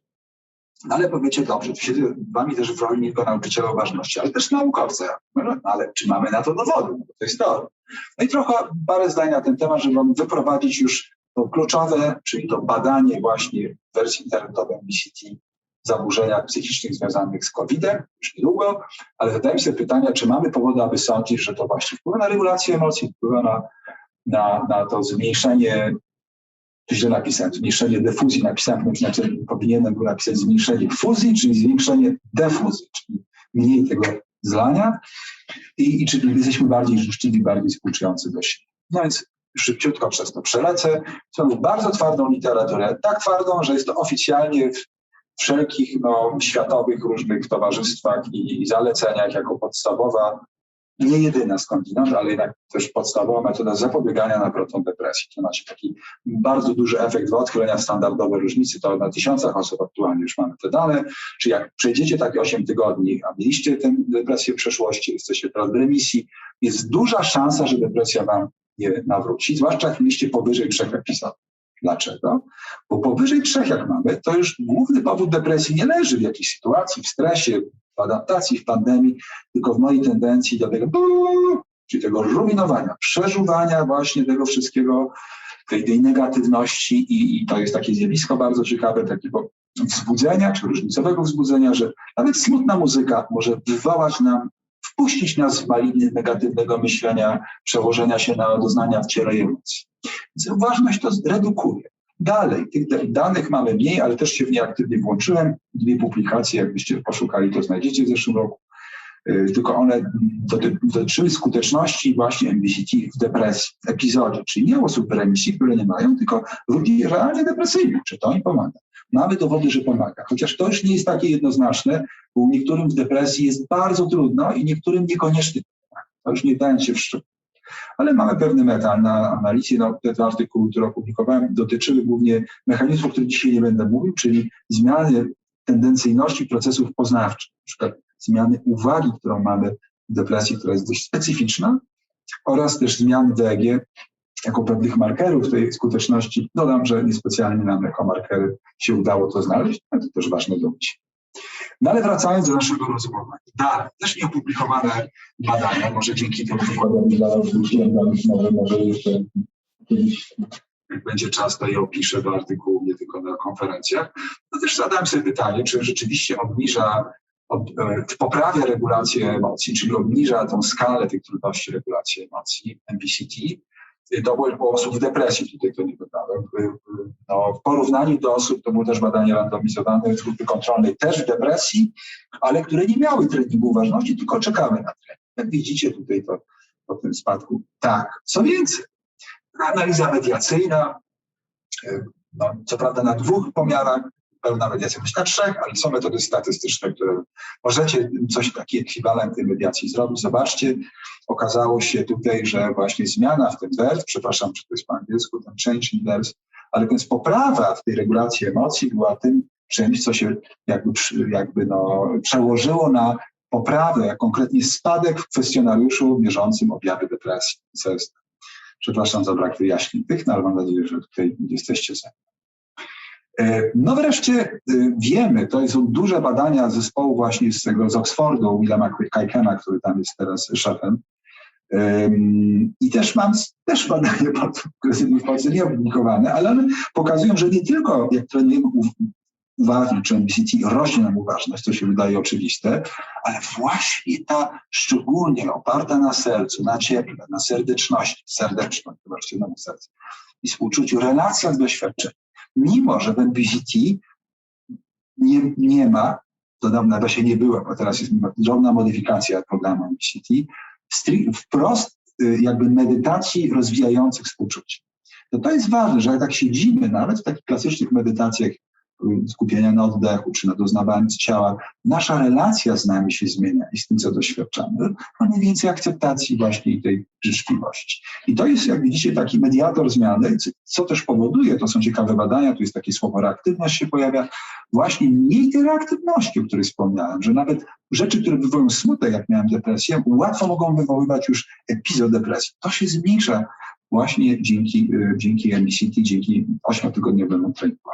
S1: No ale powiecie, dobrze, tu się wami też w roli nie tylko nauczyciela uważności, ale też naukowca. No, ale czy mamy na to dowody? No, to jest to. No i trochę parę zdań na ten temat, żeby wam wyprowadzić już to kluczowe, czyli to badanie właśnie w wersji internetowej BCT zaburzenia psychicznych związanych z COVID-em, już niedługo, ale zadajmy sobie pytania, czy mamy powody, aby sądzić, że to właśnie wpływa na regulację emocji, wpływa na to zmniejszenie, to źle napisałem, zmniejszenie dyfuzji, napisałem, znaczy powinienem był napisać zmniejszenie fuzji, czyli zwiększenie defuzji, czyli mniej tego zlania i czy jesteśmy bardziej życzliwi, bardziej współczujący do siebie. No więc szybciutko przez to przelecę. Są bardzo twardą literaturę, tak twardą, że jest to oficjalnie w wszelkich światowych różnych towarzystwach i zaleceniach jako podstawowa, nie jedyna skądinąd, ale jednak też podstawowa metoda zapobiegania nawrotom depresji. To macie taki bardzo duży efekt wyodchylenia standardowe różnicy, to na tysiącach osób aktualnie już mamy te dane, czy jak przejdziecie takie 8 tygodni, a mieliście tę depresję w przeszłości, jesteście teraz w remisji, jest duża szansa, że depresja wam nie nawróci, zwłaszcza jak mieliście powyżej 3 epizodów. Dlaczego? Bo powyżej 3 jak mamy, to już główny powód depresji nie leży w jakiejś sytuacji, w stresie, w adaptacji, w pandemii, tylko w mojej tendencji do tego, czyli tego ruminowania, przeżuwania właśnie tego wszystkiego, tej negatywności i to jest takie zjawisko bardzo ciekawe, takiego wzbudzenia, czy różnicowego wzbudzenia, że nawet smutna muzyka może wywołać nam, wpuścić nas w maliny negatywnego myślenia, przełożenia się na doznania w ciele i emocji. Więc uważność to redukuje. Dalej, tych danych mamy mniej, ale też się w nie aktywnie włączyłem. 2 publikacje, jakbyście poszukali, to znajdziecie w zeszłym roku. Tylko one dotyczyły skuteczności właśnie MBCT w depresji, w epizodzie, czyli nie osób w remisji, które nie mają, tylko ludzi realnie depresyjnych, czy to im pomaga. Mamy dowody, że pomaga, chociaż to już nie jest takie jednoznaczne, bo u niektórym w depresji jest bardzo trudno i niektórym niekoniecznie pomaga. To już nie wdając się w szczegóły. Ale mamy pewne metaanalizy, te 2 artykuły, które opublikowałem, dotyczyły głównie mechanizmów, o których dzisiaj nie będę mówił, czyli zmiany tendencyjności procesów poznawczych, na przykład zmiany uwagi, którą mamy w depresji, która jest dość specyficzna, oraz też zmiany DEG jako pewnych markerów tej skuteczności. Dodam, że niespecjalnie nam jako markery się udało to znaleźć, ale to też ważne do mnie. No ale wracając do naszego rozmowy. Dalej, też nieopublikowane badania, może dzięki tym przykładom może jeszcze kiedyś, jak będzie czas, to je opiszę do artykułu, nie tylko na konferencjach. No też zadałem sobie pytanie, czy rzeczywiście poprawia regulację emocji, czyli obniża tą skalę tych trudności regulacji emocji, MBCT. To było osób w depresji, tutaj to nie dodałem. W porównaniu do osób, to było też badanie randomizowane z grupy kontrolnej, też w depresji, ale które nie miały treningu uważności, tylko czekały na trening. Jak widzicie tutaj to po tym spadku. Tak, co więcej, analiza mediacyjna, co prawda na 2 pomiarach, pełna mediacja na 3, ale są metody statystyczne, które możecie taki ekwiwalent tej mediacji zrobić. Zobaczcie, okazało się tutaj, że właśnie zmiana w tym DERS, przepraszam, czy to jest po angielsku, ten change in DERS, ale więc poprawa w tej regulacji emocji była tym czymś, co się przełożyło na poprawę, konkretnie spadek w kwestionariuszu mierzącym objawy depresji. Przepraszam za brak wyjaśnień tych, ale mam nadzieję, że tutaj jesteście ze mną. No wreszcie wiemy, to są duże badania zespołu właśnie z Oxfordu, Willema Kaikena, który tam jest teraz szefem. I też mam badania w Polsce nieopublikowane, ale one pokazują, że nie tylko jak trenujemy uwagi, czy MBCT, rośnie nam uważność, co się wydaje oczywiste, ale właśnie ta szczególnie oparta na sercu, na cieple, na serdeczności, zobaczcie na serce, i współczuciu, relacja z doświadczeniem. Mimo że w MBCT nie ma, dodam, na razie nie było, bo teraz jest drobna modyfikacja programu MBCT, wprost jakby medytacji rozwijających współczucie. To jest ważne, że jak tak siedzimy nawet w takich klasycznych medytacjach skupienia na oddechu czy na doznawaniu ciała, nasza relacja z nami się zmienia i z tym, co doświadczamy. Mamy więcej akceptacji właśnie tej życzliwości. I to jest, jak widzicie, taki mediator zmiany, co też powoduje, to są ciekawe badania, tu jest takie słowo reaktywność się pojawia, właśnie mniej tej reaktywności, o której wspomniałem, że nawet rzeczy, które wywołują smutek, jak miałem depresję, łatwo mogą wywoływać już epizod depresji. To się zmniejsza właśnie dzięki MBCT, dzięki 8-tygodniowemu treningu.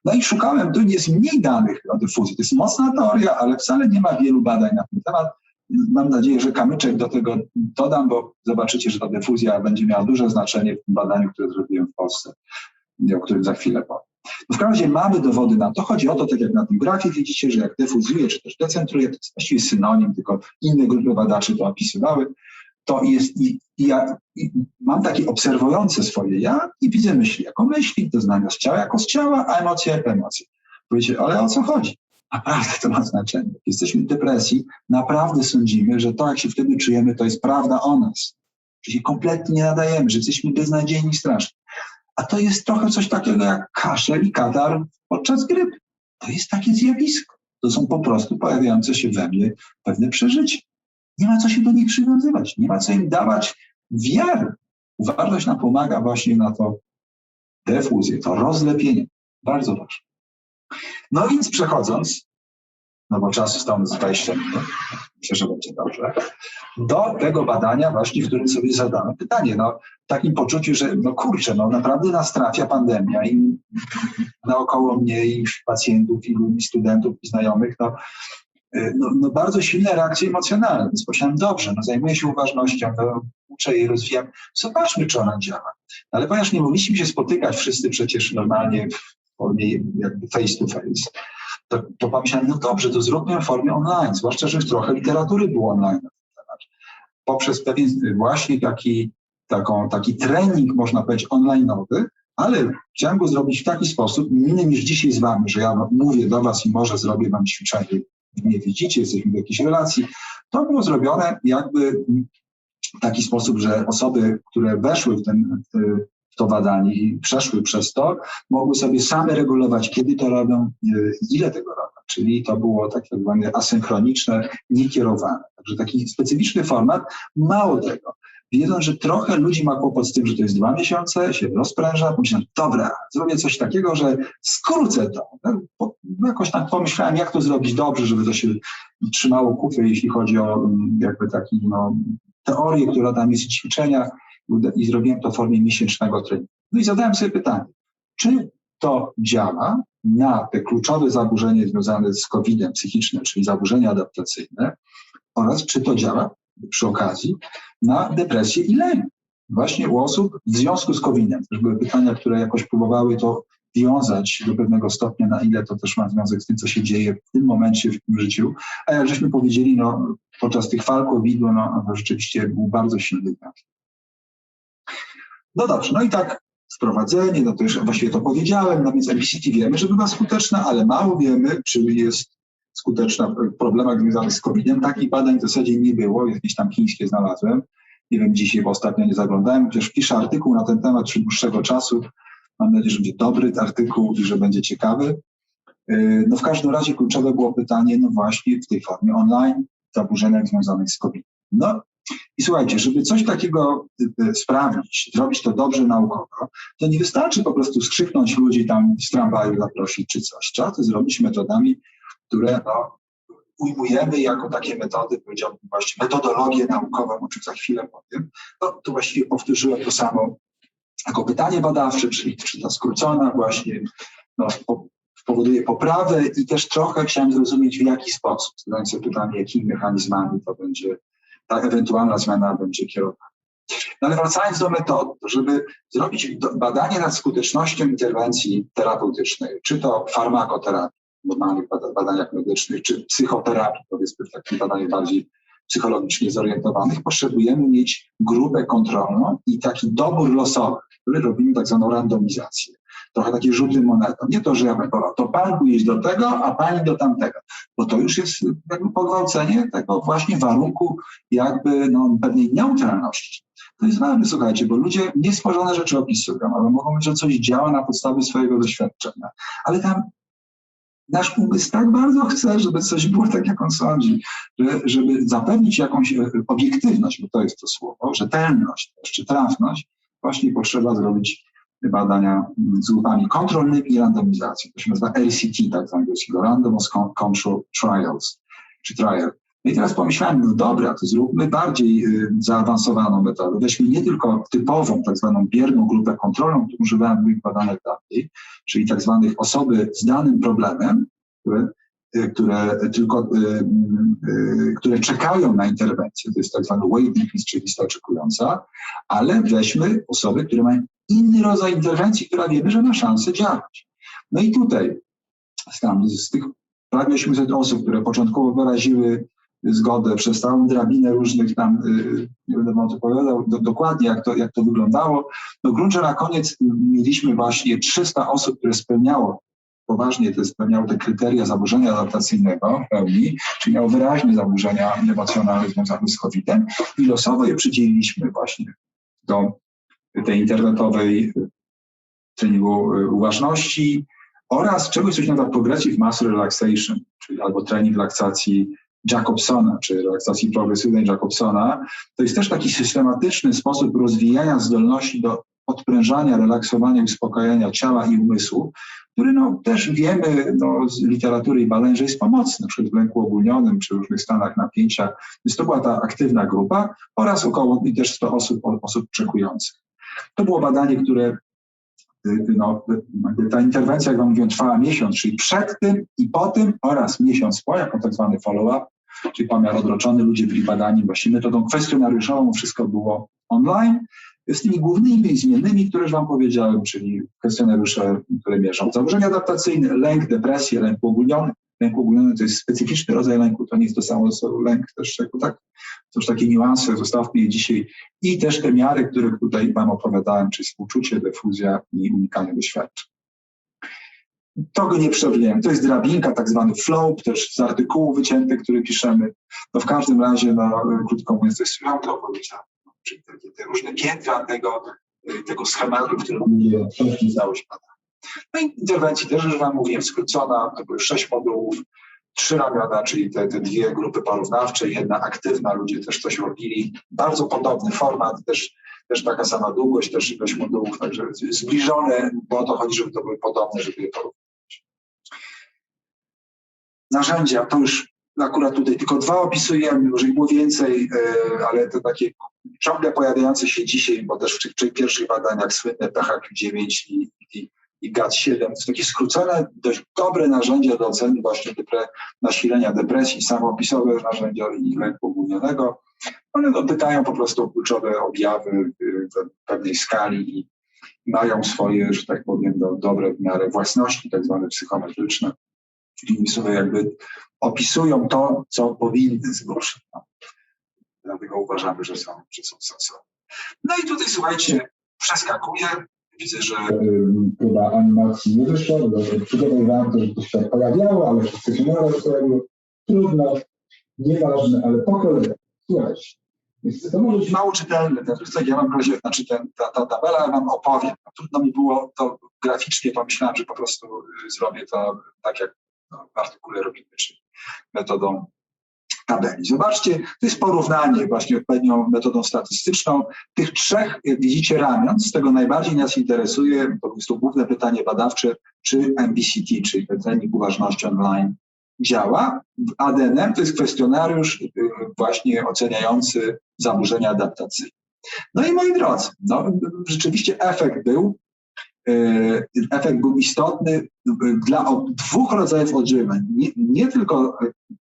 S1: No i szukałem, tu jest mniej danych o dyfuzji. To jest mocna teoria, ale wcale nie ma wielu badań na ten temat. Mam nadzieję, że kamyczek do tego dodam, bo zobaczycie, że ta dyfuzja będzie miała duże znaczenie w tym badaniu, które zrobiłem w Polsce, o którym za chwilę powiem. W każdym razie mamy dowody na to. Chodzi o to, tak jak na tym grafie widzicie, że jak dyfuzuje, czy też decentruje, to jest właściwie synonim, tylko inne grupy badaczy to opisywały. To jest, ja mam takie obserwujące swoje ja i widzę myśli jako myśli, doznania z ciała jako z ciała, a emocje jako emocje. Powiecie, ale o co chodzi? Naprawdę to ma znaczenie. Jak jesteśmy w depresji, naprawdę sądzimy, że to, jak się wtedy czujemy, to jest prawda o nas. Że się kompletnie nie nadajemy, że jesteśmy beznadziejni i straszni. A to jest trochę coś takiego jak kaszel i katar podczas grypy. To jest takie zjawisko. To są po prostu pojawiające się we mnie pewne przeżycia. Nie ma co się do nich przywiązywać, nie ma co im dawać wiary. Uważność nam pomaga właśnie na to defuzję, to rozlepienie. Bardzo ważne. No więc przechodząc, no bo czasu stało z 20 minut, myślę, że będzie dobrze, do tego badania właśnie, w którym sobie zadałem pytanie, w takim poczuciu, że naprawdę nas trafia pandemia i naokoło mnie i pacjentów, i ludzi, studentów, i znajomych, no bardzo silne reakcje emocjonalne. Więc pomyślałem, dobrze, no zajmuję się uważnością, no, uczę jej, rozwijam. Zobaczmy, czy ona działa. Ale ponieważ nie mogliśmy się spotykać wszyscy przecież normalnie w formie jakby face to face, to pomyślałem, no dobrze, to zróbmy w formie online, zwłaszcza, że trochę literatury było online na ten temat. Poprzez pewien właśnie taki trening, można powiedzieć, online'owy, ale chciałem go zrobić w taki sposób, inny niż dzisiaj z wami, że ja mówię do was i może zrobię wam ćwiczenie, nie widzicie, jesteśmy w jakiejś relacji. To było zrobione jakby w taki sposób, że osoby, które weszły w to badanie i przeszły przez to, mogły sobie same regulować, kiedy to robią, ile tego robią. Czyli to było tak zwane asynchroniczne, niekierowane. Także taki specyficzny format. Mało tego, wiedząc, że trochę ludzi ma kłopot z tym, że to jest 2 miesiące, się rozpręża, pomyślałem, dobra, zrobię coś takiego, że skrócę to. Jakoś tak pomyślałem, jak to zrobić dobrze, żeby to się trzymało kupy, jeśli chodzi o jakby taki, teorię, która tam jest w ćwiczeniach, i zrobiłem to w formie miesięcznego treningu. No i zadałem sobie pytanie, czy to działa na te kluczowe zaburzenia związane z COVID-em psychicznym, czyli zaburzenia adaptacyjne, oraz czy to działa przy okazji na depresję i lęk. Właśnie u osób w związku z COVID-em. Też były pytania, które jakoś próbowały to wiązać do pewnego stopnia, na ile to też ma związek z tym, co się dzieje w tym momencie w tym życiu. A jak żeśmy powiedzieli, podczas tych fal COVID-u, to rzeczywiście był bardzo silny brak. No dobrze, no i tak wprowadzenie, to już właściwie to powiedziałem, więc MBCT wiemy, że bywa skuteczna, ale mało wiemy, czy jest skuteczna w problemach związanych z COVID-em. Takich badań w zasadzie nie było, jakieś tam chińskie znalazłem. Nie wiem dzisiaj, bo ostatnio nie zaglądałem, chociaż piszę artykuł na ten temat przy dłuższego czasu. Mam nadzieję, że będzie dobry artykuł i że będzie ciekawy. No w każdym razie kluczowe było pytanie, no właśnie w tej formie online, zaburzeniach związanych z COVID. No i słuchajcie, żeby coś takiego sprawdzić, zrobić to dobrze naukowo, to nie wystarczy po prostu skrzyknąć ludzi tam z tramwaju, zaprosić czy coś. Trzeba to zrobić metodami, które ujmujemy jako takie metody, powiedziałbym właśnie metodologię naukową, o czym za chwilę powiem. No, tu właściwie powtórzyłem to samo jako pytanie badawcze, czyli czy ta skrócona właśnie powoduje poprawę i też trochę chciałem zrozumieć, w jaki sposób. Zadając sobie pytanie, jakimi mechanizmami to będzie, ta ewentualna zmiana będzie kierowana. No ale wracając do metody, to żeby zrobić badanie nad skutecznością interwencji terapeutycznej, czy to farmakoterapii, w normalnych badaniach medycznych, czy psychoterapii, powiedzmy w takich badaniach bardziej psychologicznie zorientowanych, potrzebujemy mieć grupę kontrolną i taki dobór losowy, który robimy tak zwaną randomizację. Trochę takie rzuty monetą. Nie to, że ja bym powiedział, to pan pójdzie do tego, a pani do tamtego. Bo to już jest jakby pogwałcenie tego właśnie warunku jakby pewnej neutralności. To jest ważne, słuchajcie, bo ludzie niestworzone rzeczy opisują, ale mogą mówić, że coś działa na podstawie swojego doświadczenia. Ale tam nasz umysł tak bardzo chce, żeby coś było tak, jak on sądzi, żeby zapewnić jakąś obiektywność, bo to jest to słowo, rzetelność, czy trafność, właśnie potrzeba zrobić badania z grupami kontrolnymi i randomizacją. To się nazywa RCT, tak z angielskiego, Randomized Control Trials, czy trial. No i teraz pomyślałem, no dobra, to zróbmy bardziej zaawansowaną metodę. Weźmy nie tylko typową, tak zwaną bierną grupę kontrolną, którą używałem w moich badaniach dawniej, czyli tak zwanych osoby z danym problemem, które czekają na interwencję, to jest tak zwany waiting list, czyli lista oczekująca, ale weźmy osoby, które mają inny rodzaj interwencji, która wiemy, że ma szansę działać. No i tutaj z tych prawie 800 osób, które początkowo wyraziły zgodę przez całą drabinę różnych tam, nie będę wam opowiadał dokładnie, jak to wyglądało. No w gruncie na koniec mieliśmy właśnie 300 osób, które poważnie spełniały te kryteria zaburzenia adaptacyjnego w pełni, czyli miało wyraźne zaburzenia emocjonalne związane z COVID-em i losowo je przydzieliliśmy właśnie do tej internetowej treningu uważności oraz czegoś, co się nazywa Progressive Muscle Relaxation, czyli albo trening relaksacji Jacobsona, czy relaksacji progresywnej Jacobsona. To jest też taki systematyczny sposób rozwijania zdolności do odprężania, relaksowania, uspokajania ciała i umysłu, który też wiemy z literatury i badań, że jest pomocny, na przykład w lęku ogólnionym czy różnych stanach napięcia. Więc to była ta aktywna grupa oraz około i też 100 osób oczekujących. To było badanie, które ta interwencja, jak wam mówiłem, trwała miesiąc, czyli przed tym i po tym oraz miesiąc po, jako tak zwany follow-up, czyli pomiar odroczony, ludzie byli badani właśnie metodą kwestionariuszową, wszystko było online, z tymi głównymi zmiennymi, które już wam powiedziałem, czyli kwestionariusze, które mierzą zaburzenia adaptacyjne, lęk, depresję, lęk uogólniony. Lęk uogólniony to jest specyficzny rodzaj lęku, to nie jest to samo co lęk, też jako tak, to już takie niuanse, zostawmy je dzisiaj. I też te miary, które tutaj wam opowiadałem, czyli współczucie, defuzja i unikanie doświadczeń. To go nie przewidziałem. To jest drabinka, tak zwany flow, też z artykułu wycięty, który piszemy. No w każdym razie, krótko mówiąc, to jest to powiedziane. Czyli te różne piętra tego schematu, który mówię, nie znało się bada. No i interwencji też już wam mówiłem, skrócona, to były 6 modułów, 3 ramiona, czyli te 2 grupy porównawcze, 1 aktywna, ludzie też coś robili. Bardzo podobny format, też taka sama długość, też ilość modułów, także zbliżone, bo o to chodzi, żeby to były podobne, żeby je porównać. Narzędzia, to już akurat tutaj tylko 2 opisujemy, może ich było więcej, ale to takie ciągle pojawiające się dzisiaj, bo też w tych pierwszych badaniach słynne PHQ-9 i GAD-7, to takie skrócone, dość dobre narzędzia do oceny właśnie nasilenia depresji, samoopisowe narzędzia i lęku ogólnionego. One dopytają po prostu o kluczowe objawy w pewnej skali i mają swoje, że tak powiem, dobre w miarę własności, tak zwane psychometryczne. Czyli sobie jakby opisują to, co powinny zgłosić. Dlatego uważamy, że są sensowne. No i tutaj, słuchajcie, przeskakuję. Widzę, że próba animacji nie wyszła. Przygotowywałem to, że to się pojawiało, ale wszyscy się naraz trudno, nieważne, ale po kolei. Słuchajcie, to może być mało czytelne, ten rysunek, ja wam razie, znaczy ta tabela, ja wam opowiem. Trudno mi było to graficznie, pomyślałem, że po prostu zrobię to tak, jak w artykule robimy, czyli metodą tabeli. Zobaczcie, to jest porównanie właśnie odpowiednią metodą statystyczną tych 3, jak widzicie, ramion. Z tego najbardziej nas interesuje, to jest to główne pytanie badawcze, czy MBCT, czyli trening uważności online, działa. ADNM to jest kwestionariusz właśnie oceniający zaburzenia adaptacyjne. No i moi drodzy, rzeczywiście efekt był istotny dla 2 rodzajów odżywiań. Nie tylko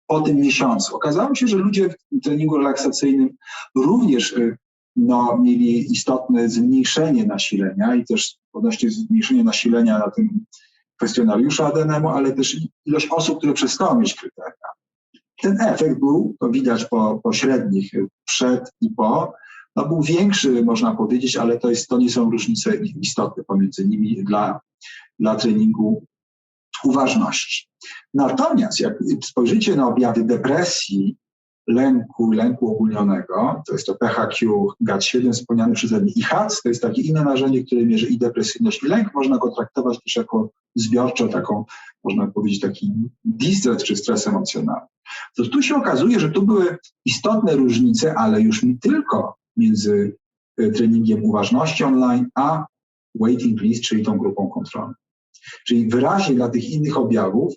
S1: po tym miesiącu. Okazało się, że ludzie w treningu relaksacyjnym również mieli istotne zmniejszenie nasilenia i też odnośnie zmniejszenia nasilenia na tym kwestionariuszu ADNM-u, ale też ilość osób, które przestały mieć kryteria. Ten efekt był, to widać po średnich przed i po, był większy, można powiedzieć, ale to nie są różnice istotne pomiędzy nimi dla treningu uważności. Natomiast jak spojrzycie na objawy depresji, lęku ogólnionego, to jest to PHQ, GAD-7 wspomniany przeze mnie i HADS, to jest takie inne narzędzie, które mierzy i depresyjność, i lęk. Można go traktować też jako zbiorczo, taką, można powiedzieć, taki distress czy stres emocjonalny. To tu się okazuje, że tu były istotne różnice, ale już nie tylko między treningiem uważności online, a waiting list, czyli tą grupą kontrolną. Czyli wyraźnie dla tych innych objawów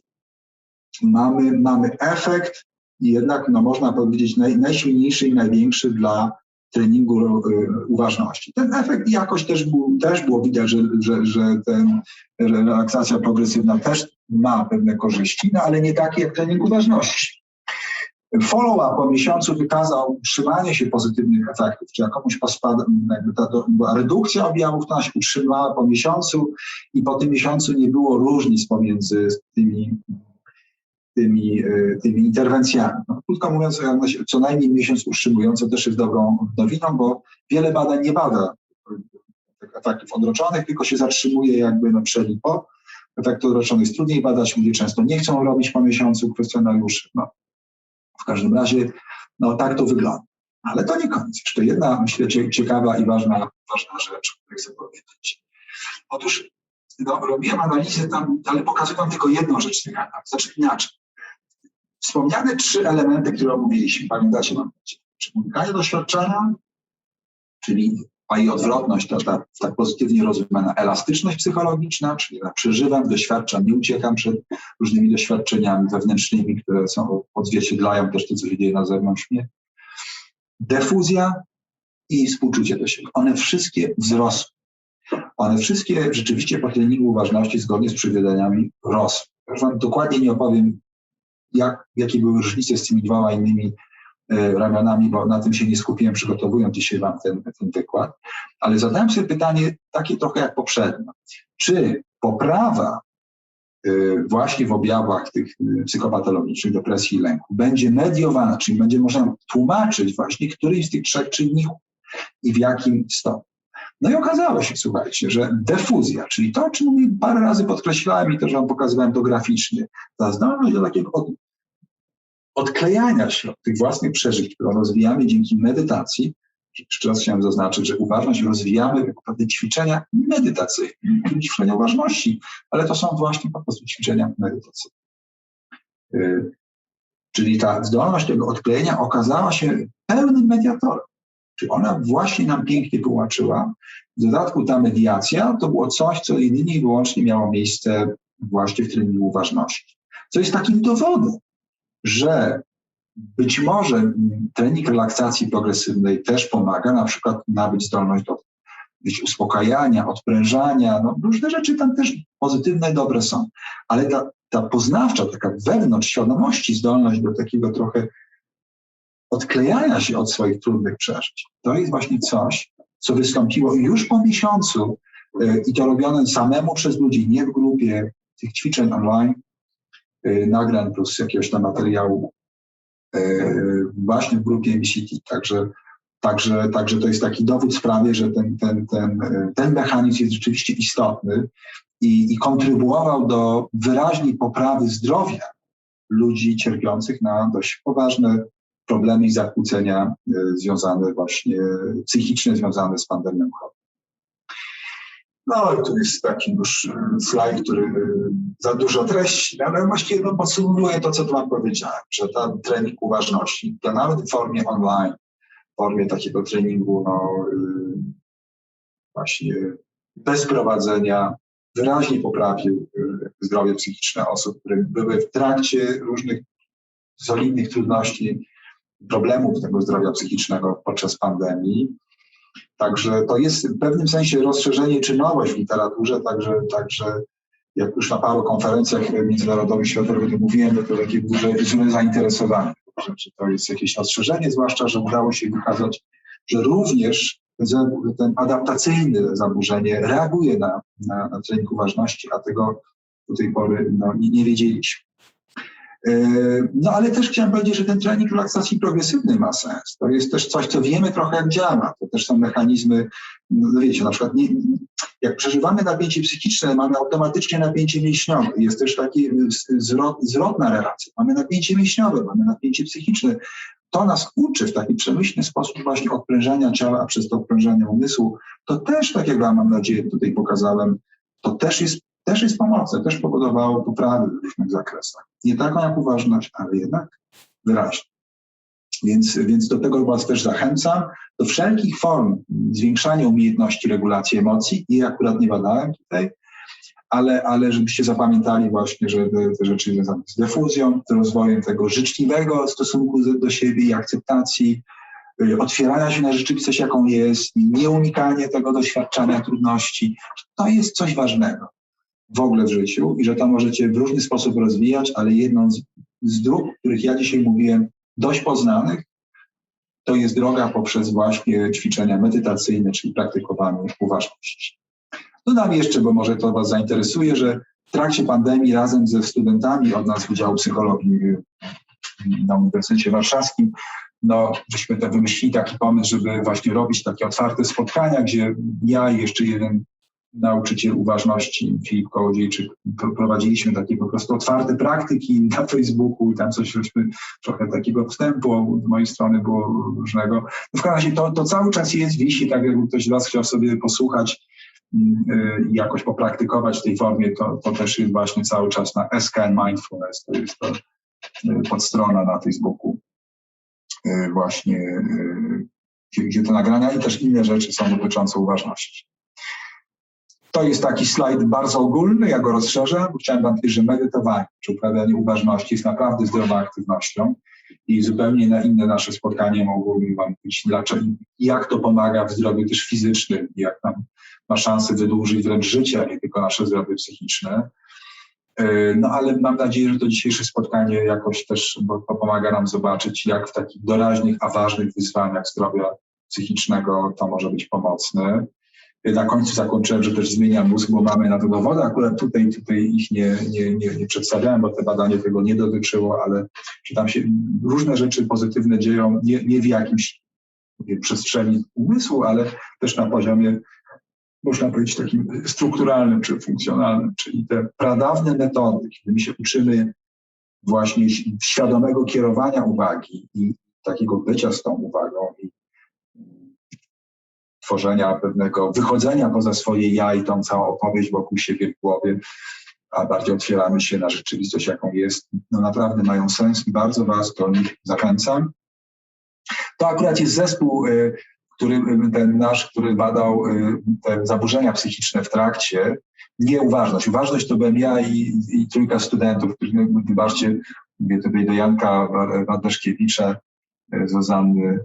S1: mamy efekt jednak, można powiedzieć, najsilniejszy i największy dla treningu uważności. Ten efekt jakoś też było widać, że ten relaksacja progresywna też ma pewne korzyści, ale nie takie jak trening uważności. Follow-up po miesiącu wykazał utrzymanie się pozytywnych efektów, czy jak komuś była redukcja objawów, to ona się utrzymała po miesiącu i po tym miesiącu nie było różnic pomiędzy tymi interwencjami. Krótko mówiąc, co najmniej miesiąc utrzymująco też jest dobrą nowiną, bo wiele badań nie bada efektów odroczonych, tylko się zatrzymuje przed i po. Efekt odroczony jest trudniej badać, ludzie często nie chcą robić po miesiącu kwestionariuszy. W każdym razie, tak to wygląda. Ale to nie koniec. Jeszcze jedna, myślę, ciekawa i ważna rzecz, którą chcę powiedzieć. Otóż robiłem analizę tam, ale pokazuję wam tylko jedną rzecz. Znaczy inaczej. Wspomniane 3 elementy, które omówiliśmy, pamiętacie, czy unikanie doświadczenia, czyli i odwrotność, ta tak pozytywnie rozumiana elastyczność psychologiczna, czyli przeżywam, doświadczam, nie uciekam przed różnymi doświadczeniami wewnętrznymi, które odzwierciedlają też to, co się dzieje na zewnątrz mnie. Defuzja i współczucie do siebie. One wszystkie wzrosły. One wszystkie rzeczywiście po treningu uważności zgodnie z przewiedzeniami rosły. Już wam dokładnie nie opowiem, jakie były różnice z tymi dwoma innymi ramionami, bo na tym się nie skupiłem, przygotowując dzisiaj wam ten wykład, ale zadałem sobie pytanie takie trochę jak poprzednio. Czy poprawa właśnie w objawach tych psychopatologicznych, depresji i lęku będzie mediowana, czyli będzie można tłumaczyć właśnie któryś z tych trzech czynników i w jakim stopniu. No i okazało się, słuchajcie, że defuzja, czyli to, o czym parę razy podkreślałem i też wam pokazywałem to graficznie, ta zdolność do takiego odklejania się od tych własnych przeżyć, które rozwijamy dzięki medytacji. Jeszcze raz chciałem zaznaczyć, że uważność rozwijamy jako pewne ćwiczenia medytacyjne, ćwiczenia uważności, ale to są właśnie po prostu ćwiczenia medytacyjne. Czyli ta zdolność tego odklejenia okazała się pełnym mediatorem. Czyli ona właśnie nam pięknie tłumaczyła. W dodatku ta mediacja to było coś, co jedynie i wyłącznie miało miejsce właśnie w treningu uważności. Co jest takim dowodem, że być może trening relaksacji progresywnej też pomaga, na przykład nabyć zdolność do uspokajania, odprężania, no różne rzeczy tam też pozytywne, dobre są. Ale ta poznawcza, taka wewnątrz świadomości zdolność do takiego trochę odklejania się od swoich trudnych przeżyć, to jest właśnie coś, co wystąpiło już po miesiącu i to robione samemu przez ludzi, nie w grupie, tych ćwiczeń online, nagrań plus jakiegoś tam materiału właśnie w grupie MCT. Także to jest taki dowód w sprawie, że ten mechanizm jest rzeczywiście istotny i kontrybuował do wyraźnej poprawy zdrowia ludzi cierpiących na dość poważne problemy i zakłócenia związane właśnie, psychiczne związane z pandemią COVID. No i tu jest taki już slajd, który za dużo treści, ale właściwie podsumowuje to, co tu wam powiedziałem, że ten trening uważności, to nawet w formie online, w formie takiego treningu właśnie bez prowadzenia, wyraźnie poprawił zdrowie psychiczne osób, które były w trakcie różnych solidnych trudności, problemów tego zdrowia psychicznego podczas pandemii. Także to jest w pewnym sensie rozszerzenie czy nowość w literaturze, także jak już na paru konferencjach międzynarodowych, światowych mówiłem, to takie duże zainteresowanie. Że to jest jakieś rozszerzenie, zwłaszcza, że udało się wykazać, że również ten adaptacyjne zaburzenie reaguje na trening uważności, a tego do tej pory nie wiedzieliśmy. No ale też chciałem powiedzieć, że ten trening relaksacji progresywnej ma sens. To jest też coś, co wiemy trochę jak działa. To też są mechanizmy, no wiecie, na przykład jak przeżywamy napięcie psychiczne, mamy automatycznie napięcie mięśniowe. Jest też taki zwrotna relacja. Mamy napięcie mięśniowe, mamy napięcie psychiczne. To nas uczy w taki przemyślny sposób właśnie odprężania ciała, a przez to odprężania umysłu. To też, tak jak wam mam nadzieję tutaj pokazałem, to też jest pomocne, też powodowało poprawy w różnych zakresach. Nie taką jak uważność, ale jednak wyraźnie. Więc do tego was też zachęcam, do wszelkich form zwiększania umiejętności regulacji emocji i akurat nie badałem tutaj, ale żebyście zapamiętali właśnie, że te rzeczy związane z defuzją, z rozwojem tego życzliwego stosunku do siebie i akceptacji, otwierania się na rzeczywistość, jaką jest, nie unikanie tego doświadczania trudności, to jest coś ważnego w ogóle w życiu i że to możecie w różny sposób rozwijać, ale jedną z dróg, o których ja dzisiaj mówiłem, dość poznanych, to jest droga poprzez właśnie ćwiczenia medytacyjne, czyli praktykowanie uważności. Dodam jeszcze, bo może to was zainteresuje, że w trakcie pandemii razem ze studentami od nas Wydziału Psychologii na Uniwersytecie Warszawskim, żeśmy wymyślili taki pomysł, żeby właśnie robić takie otwarte spotkania, gdzie ja i jeszcze jeden nauczyciel uważności, Filip Kołodziejczyk, prowadziliśmy takie po prostu otwarte praktyki na Facebooku, tam coś żeśmy trochę takiego wstępu z mojej strony było różnego. W każdym razie to cały czas wisi, tak jakby ktoś z was chciał sobie posłuchać i jakoś popraktykować w tej formie, to też jest właśnie cały czas na SKN Mindfulness, to jest to podstrona na Facebooku właśnie, gdzie te nagrania i też inne rzeczy są dotyczące uważności. To jest taki slajd bardzo ogólny, ja go rozszerzę, bo chciałem wam powiedzieć, że medytowanie czy uprawianie uważności jest naprawdę zdrową aktywnością i zupełnie na inne nasze spotkanie mogłoby wam być, dlaczego, jak to pomaga w zdrowiu też fizycznym, jak nam ma szansę wydłużyć wręcz życie, a nie tylko nasze zdrowie psychiczne. No ale mam nadzieję, że to dzisiejsze spotkanie jakoś też pomaga nam zobaczyć, jak w takich doraźnych, a ważnych wyzwaniach zdrowia psychicznego to może być pomocne. Na końcu zakończyłem, że też zmienia mózg, bo mamy na to dowody. Akurat tutaj ich nie przedstawiałem, bo te badanie tego nie dotyczyło, ale że tam się różne rzeczy pozytywne dzieją, nie w jakimś przestrzeni umysłu, ale też na poziomie, można powiedzieć, takim strukturalnym czy funkcjonalnym, czyli te pradawne metody, kiedy my się uczymy właśnie świadomego kierowania uwagi i takiego bycia z tą uwagą i tworzenia pewnego, wychodzenia poza swoje ja i tą całą opowieść wokół siebie w głowie, a bardziej otwieramy się na rzeczywistość, jaką jest, no naprawdę mają sens i bardzo was do nich zachęcam. To akurat jest zespół, który badał te zaburzenia psychiczne w trakcie, nie uważność. Uważność to byłem ja i trójka studentów, którzy, wybaczcie, mówię tutaj do Janka Wadeszkiewicza, Zuzanny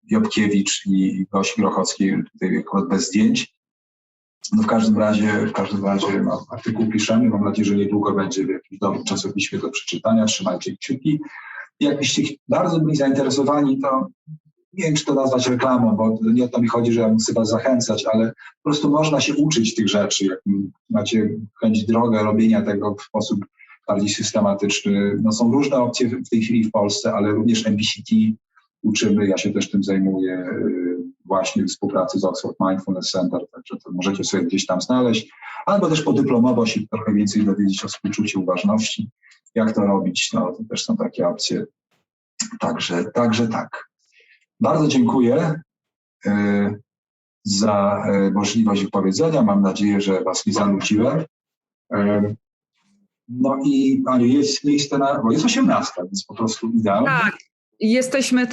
S1: Jobkiewicz i Gosi Grochowskiej, tutaj akurat bez zdjęć. No w każdym razie no, artykuł piszemy, mam nadzieję, że niedługo będzie w jakimś dobrym czasopiśmie do przeczytania, trzymajcie kciuki. Jakbyście bardzo byli zainteresowani, to nie wiem, czy to nazwać reklamą, bo nie o to mi chodzi, że ja chcę was zachęcać, ale po prostu można się uczyć tych rzeczy, jak macie chęć drogę robienia tego w sposób bardziej systematyczny. No są różne opcje w tej chwili w Polsce, ale również MBCT uczymy, ja się też tym zajmuję właśnie w współpracy z Oxford Mindfulness Center, także to możecie sobie gdzieś tam znaleźć, albo też podyplomowo się trochę więcej dowiedzieć o współczuciu uważności, jak to robić, no to też są takie opcje. Także tak. Bardzo dziękuję za możliwość wypowiedzenia. Mam nadzieję, że was nie zanudziłem. No i Aniu, jest miejsce bo jest 18, więc po prostu idealnie.
S2: Tak. Jesteśmy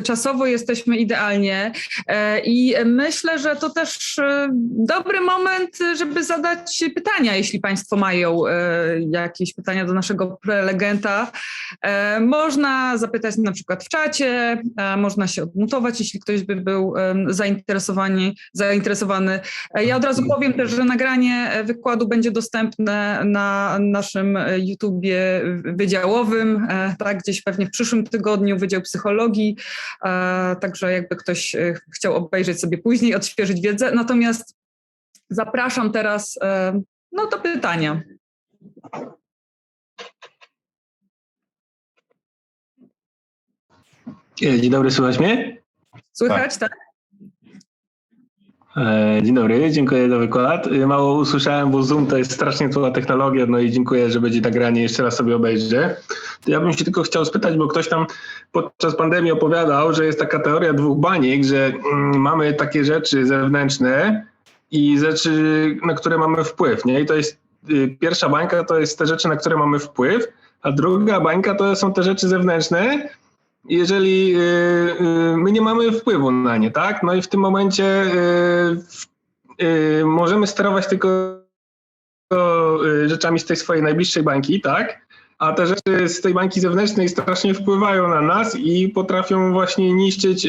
S2: czasowo jesteśmy idealnie i myślę, że to też dobry moment, żeby zadać pytania, jeśli Państwo mają jakieś pytania do naszego prelegenta. Można zapytać na przykład w czacie, można się odmutować, jeśli ktoś by był zainteresowany. Ja od razu powiem też, że nagranie wykładu będzie dostępne na naszym YouTubie wydziałowym, tak, gdzieś pewnie w przyszłym tygodniu, Wydział Psychologii, także jakby ktoś chciał obejrzeć sobie później, odświeżyć wiedzę. Natomiast zapraszam teraz do pytania.
S3: Dzień dobry, słychać mnie?
S2: Słychać, tak?
S3: Dzień dobry, dziękuję za wykład. Mało usłyszałem, bo Zoom to jest strasznie zła technologia, no i dziękuję, że będzie nagranie, jeszcze raz sobie obejrzę. Ja bym się tylko chciał spytać, bo ktoś tam podczas pandemii opowiadał, że jest taka teoria dwóch baniek, że mamy takie rzeczy zewnętrzne i rzeczy, na które mamy wpływ, nie? I to jest pierwsza bańka, to jest te rzeczy, na które mamy wpływ, a druga bańka to są te rzeczy zewnętrzne, jeżeli my nie mamy wpływu na nie, tak? No i w tym momencie możemy sterować tylko rzeczami z tej swojej najbliższej bańki, tak? A te rzeczy z tej bańki zewnętrznej strasznie wpływają na nas i potrafią właśnie niszczyć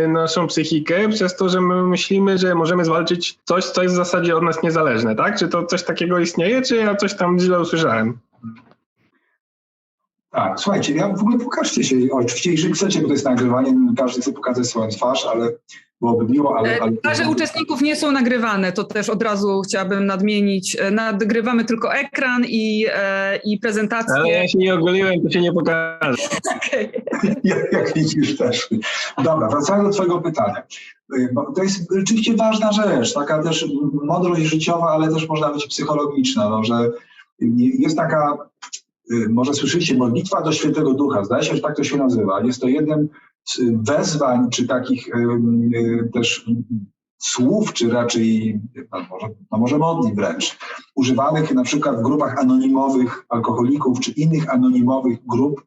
S3: naszą psychikę przez to, że my myślimy, że możemy zwalczyć coś, co jest w zasadzie od nas niezależne, tak? Czy to coś takiego istnieje, czy ja coś tam źle usłyszałem?
S1: Tak, słuchajcie, ja w ogóle pokażcie się, oczywiście jeżeli chcecie, bo to jest nagrywanie, każdy chce pokazać swoją twarz, ale byłoby miło, ale...
S2: Twarze uczestników nie są nagrywane, to też od razu chciałabym nadmienić. Nagrywamy tylko ekran i prezentację.
S3: Ale ja się nie ogoliłem, to się nie pokaże.
S2: Okay.
S1: Jak widzisz też. Dobra, wracając do twojego pytania. To jest rzeczywiście ważna rzecz, taka też mądrość życiowa, ale też można być psychologiczna, no, że jest taka... Może słyszycie, modlitwa do Świętego Ducha, zdaje się, że tak to się nazywa. Jest to jednym z wezwań, czy takich też słów, czy raczej, może modli wręcz, używanych na przykład w grupach anonimowych alkoholików, czy innych anonimowych grup,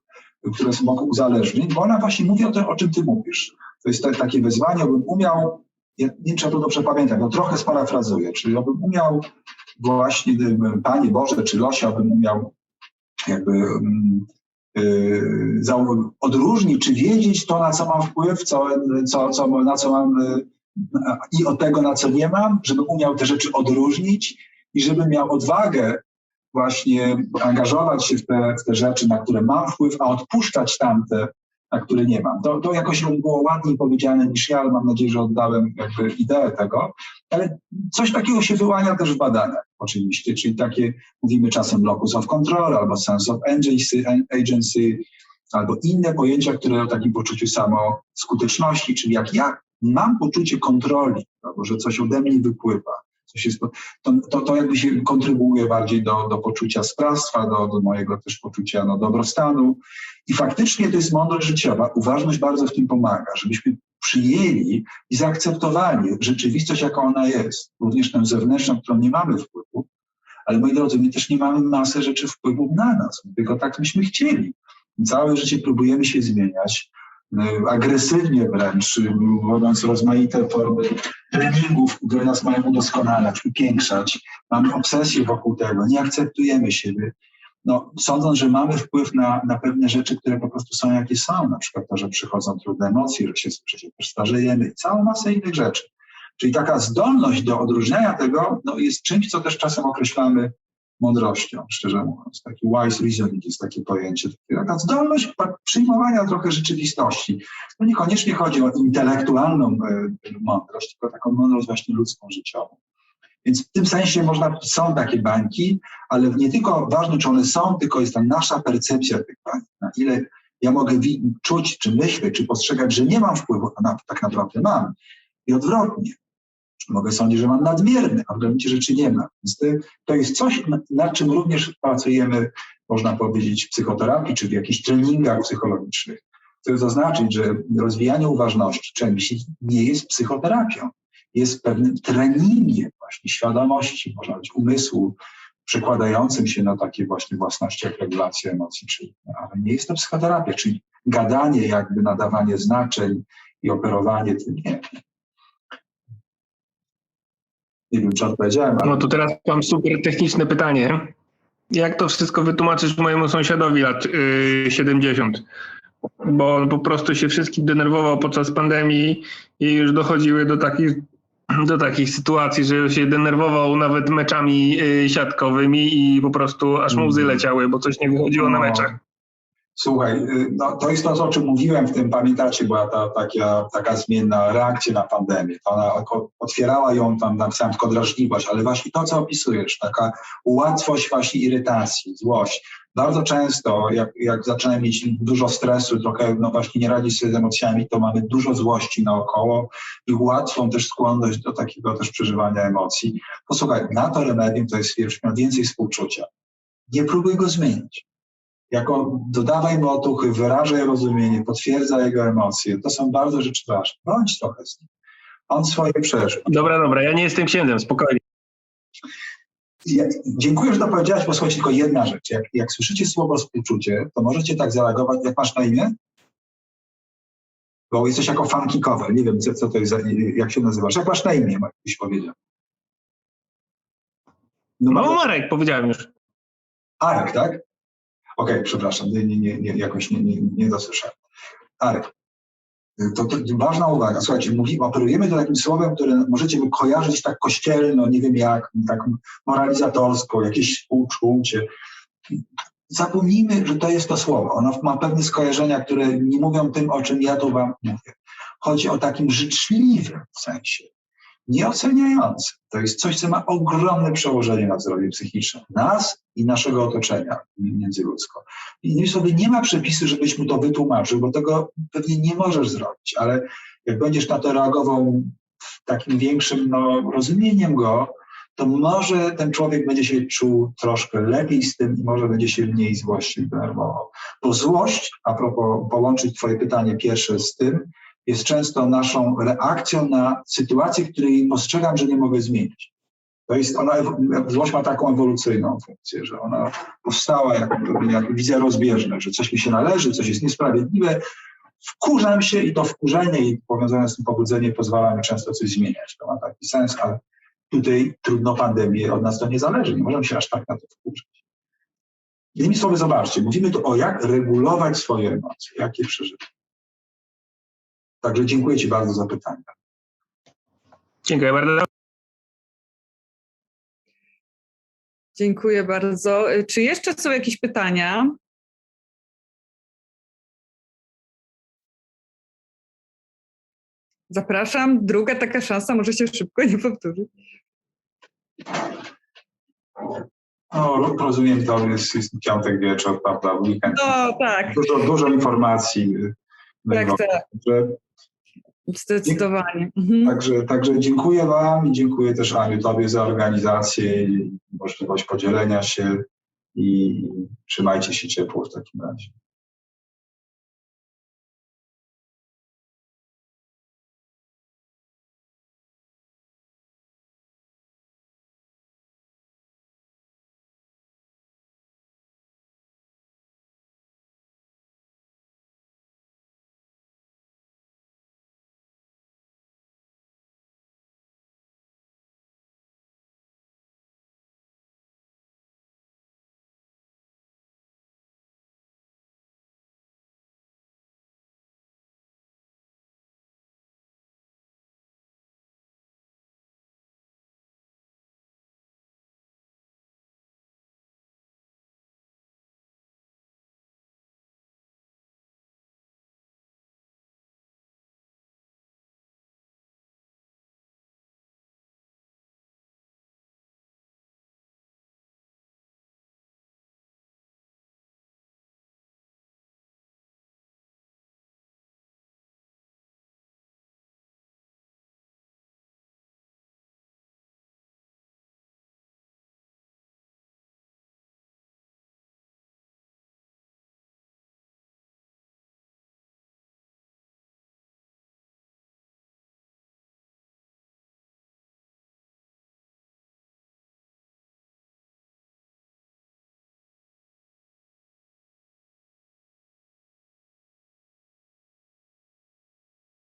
S1: które mogą uzależnić, bo ona właśnie mówi o tym, o czym ty mówisz. To jest takie wezwanie, abym umiał, ja nie wiem, czy ja to dobrze pamiętam, no trochę sparafrazuję, czyli abym umiał właśnie, Panie Boże, czy Losia, abym umiał jakby odróżnić, czy wiedzieć to, na co mam wpływ, na co mam i od tego, na co nie mam, żebym umiał te rzeczy odróżnić i żebym miał odwagę właśnie angażować się w te rzeczy, na które mam wpływ, a odpuszczać tamte, na które nie mam. To jakoś było ładniej powiedziane niż ja, ale mam nadzieję, że oddałem jakby ideę tego. Ale coś takiego się wyłania też w badaniach oczywiście, czyli takie, mówimy czasem locus of control, albo sense of agency, albo inne pojęcia, które o takim poczuciu samoskuteczności, czyli jak ja mam poczucie kontroli, albo że coś ode mnie wypływa, to jakby się kontrybuuje bardziej do poczucia sprawstwa, do mojego też poczucia dobrostanu. I faktycznie to jest mądrość życiowa. Uważność bardzo w tym pomaga, żebyśmy przyjęli i zaakceptowali rzeczywistość, jaka ona jest, również tę zewnętrzną, którą nie mamy wpływu. Ale moi drodzy, my też nie mamy masy rzeczy wpływów na nas, tylko tak myśmy chcieli. Całe życie próbujemy się zmieniać, agresywnie wręcz, wodząc rozmaite formy treningów, które nas mają udoskonalać, upiększać. Mamy obsesję wokół tego, nie akceptujemy siebie. Sądząc, że mamy wpływ na pewne rzeczy, które po prostu są jakie są, na przykład to, że przychodzą trudne emocje, że się też starzejemy i całą masę innych rzeczy. Czyli taka zdolność do odróżniania tego jest czymś, co też czasem określamy mądrością, szczerze mówiąc. Taki wise reasoning jest takie pojęcie. Taka zdolność przyjmowania trochę rzeczywistości. To niekoniecznie chodzi o intelektualną mądrość, tylko taką mądrość właśnie ludzką, życiową. Więc w tym sensie są takie bańki, ale nie tylko ważne, czy one są, tylko jest ta nasza percepcja tych bańk. Na ile ja mogę czuć, czy myśleć, czy postrzegać, że nie mam wpływu, a tak naprawdę mam. I odwrotnie. Mogę sądzić, że mam nadmierny, a w gruncie rzeczy nie mam. Więc to jest coś, nad czym również pracujemy, można powiedzieć, w psychoterapii, czy w jakichś treningach psychologicznych. Chcę zaznaczyć, że rozwijanie uważności czymś nie jest psychoterapią. Jest pewnym treningiem właśnie świadomości, można być umysłu, przekładającym się na takie właśnie własności jak regulacja emocji, ale nie jest to psychoterapia, czyli gadanie, jakby nadawanie znaczeń i operowanie tym nie. Nie wiem, czy odpowiedziałem. Ale...
S3: No to teraz mam super techniczne pytanie. Jak to wszystko wytłumaczysz mojemu sąsiadowi lat 70? Bo on po prostu się wszystkim denerwował podczas pandemii i już dochodziły do takich sytuacji, że się denerwował nawet meczami siatkowymi i po prostu aż mu łzy leciały, bo coś nie wychodziło na meczach.
S1: Słuchaj, to jest to, o czym mówiłem w tym, pamiętacie, była taka zmienna reakcja na pandemię. Ona otwierała ją tam, napisałem tylko drażliwość, ale właśnie to, co opisujesz, taka łatwość właśnie irytacji, złość. Bardzo często, jak zaczynamy mieć dużo stresu, trochę właśnie nie radzić sobie z emocjami, to mamy dużo złości naokoło i łatwą też skłonność do takiego też przeżywania emocji. Posłuchaj, na to remedium to jest więcej współczucia. Nie próbuj go zmienić. Dodawaj mu otuchy, wyrażaj rozumienie, potwierdza jego emocje. To są bardzo rzeczy ważne. Bądź trochę z nim. On swoje przeżył.
S3: Dobra, ja nie jestem księdzem, spokojnie.
S1: Dziękuję, że to powiedziałeś, bo słuchajcie, tylko jedna rzecz. Jak słyszycie słowo współczucie, to możecie tak zareagować, jak masz na imię? Bo jesteś jako funky cover. Nie wiem, co to jest, jak się nazywasz. Jak masz na imię, byś powiedział?
S3: Marek, powiedziałem już.
S1: Arek, tak? Okej, przepraszam, jakoś nie dosłyszałem. Arek, to ważna uwaga. Słuchajcie, operujemy to takim słowem, które możecie kojarzyć tak kościelno, nie wiem jak, tak moralizatorsko, jakieś współczucie. Zapomnijmy, że to jest to słowo. Ono ma pewne skojarzenia, które nie mówią tym, o czym ja tu wam mówię. Chodzi o takim życzliwym sensie. Nieoceniający. To jest coś, co ma ogromne przełożenie na zdrowie psychiczne nas i naszego otoczenia międzyludzko. I sobie nie ma przepisu, żebyś mu to wytłumaczył, bo tego pewnie nie możesz zrobić, ale jak będziesz na to reagował takim większym rozumieniem go, to może ten człowiek będzie się czuł troszkę lepiej z tym i może będzie się mniej złościł, denerwował. Bo złość, a propos połączyć twoje pytanie pierwsze z tym, jest często naszą reakcją na sytuację, której postrzegam, że nie mogę zmienić. Złość ma taką ewolucyjną funkcję, że ona powstała jak wizja rozbieżna, że coś mi się należy, coś jest niesprawiedliwe, wkurzam się i to wkurzenie i powiązane z tym pobudzenie pozwala mi często coś zmieniać. To ma taki sens, ale tutaj trudno pandemię, od nas to nie zależy, nie możemy się aż tak na to wkurzać. Innymi słowy, zobaczcie, mówimy tu o jak regulować swoje emocje, jak je przeżywać. Także dziękuję Ci bardzo za pytania.
S3: Dziękuję bardzo.
S2: Dziękuję bardzo. Czy jeszcze są jakieś pytania? Zapraszam. Druga taka szansa może się szybko nie powtórzyć.
S1: No, rozumiem, to jest piątek wieczór, prawda, weekend.
S2: No tak,
S1: Dużo informacji.
S2: tak.
S1: Że,
S2: Zdecydowanie. Mhm.
S1: Także dziękuję Wam i dziękuję też Aniu Tobie za organizację i możliwość podzielenia się i trzymajcie się ciepło w takim razie.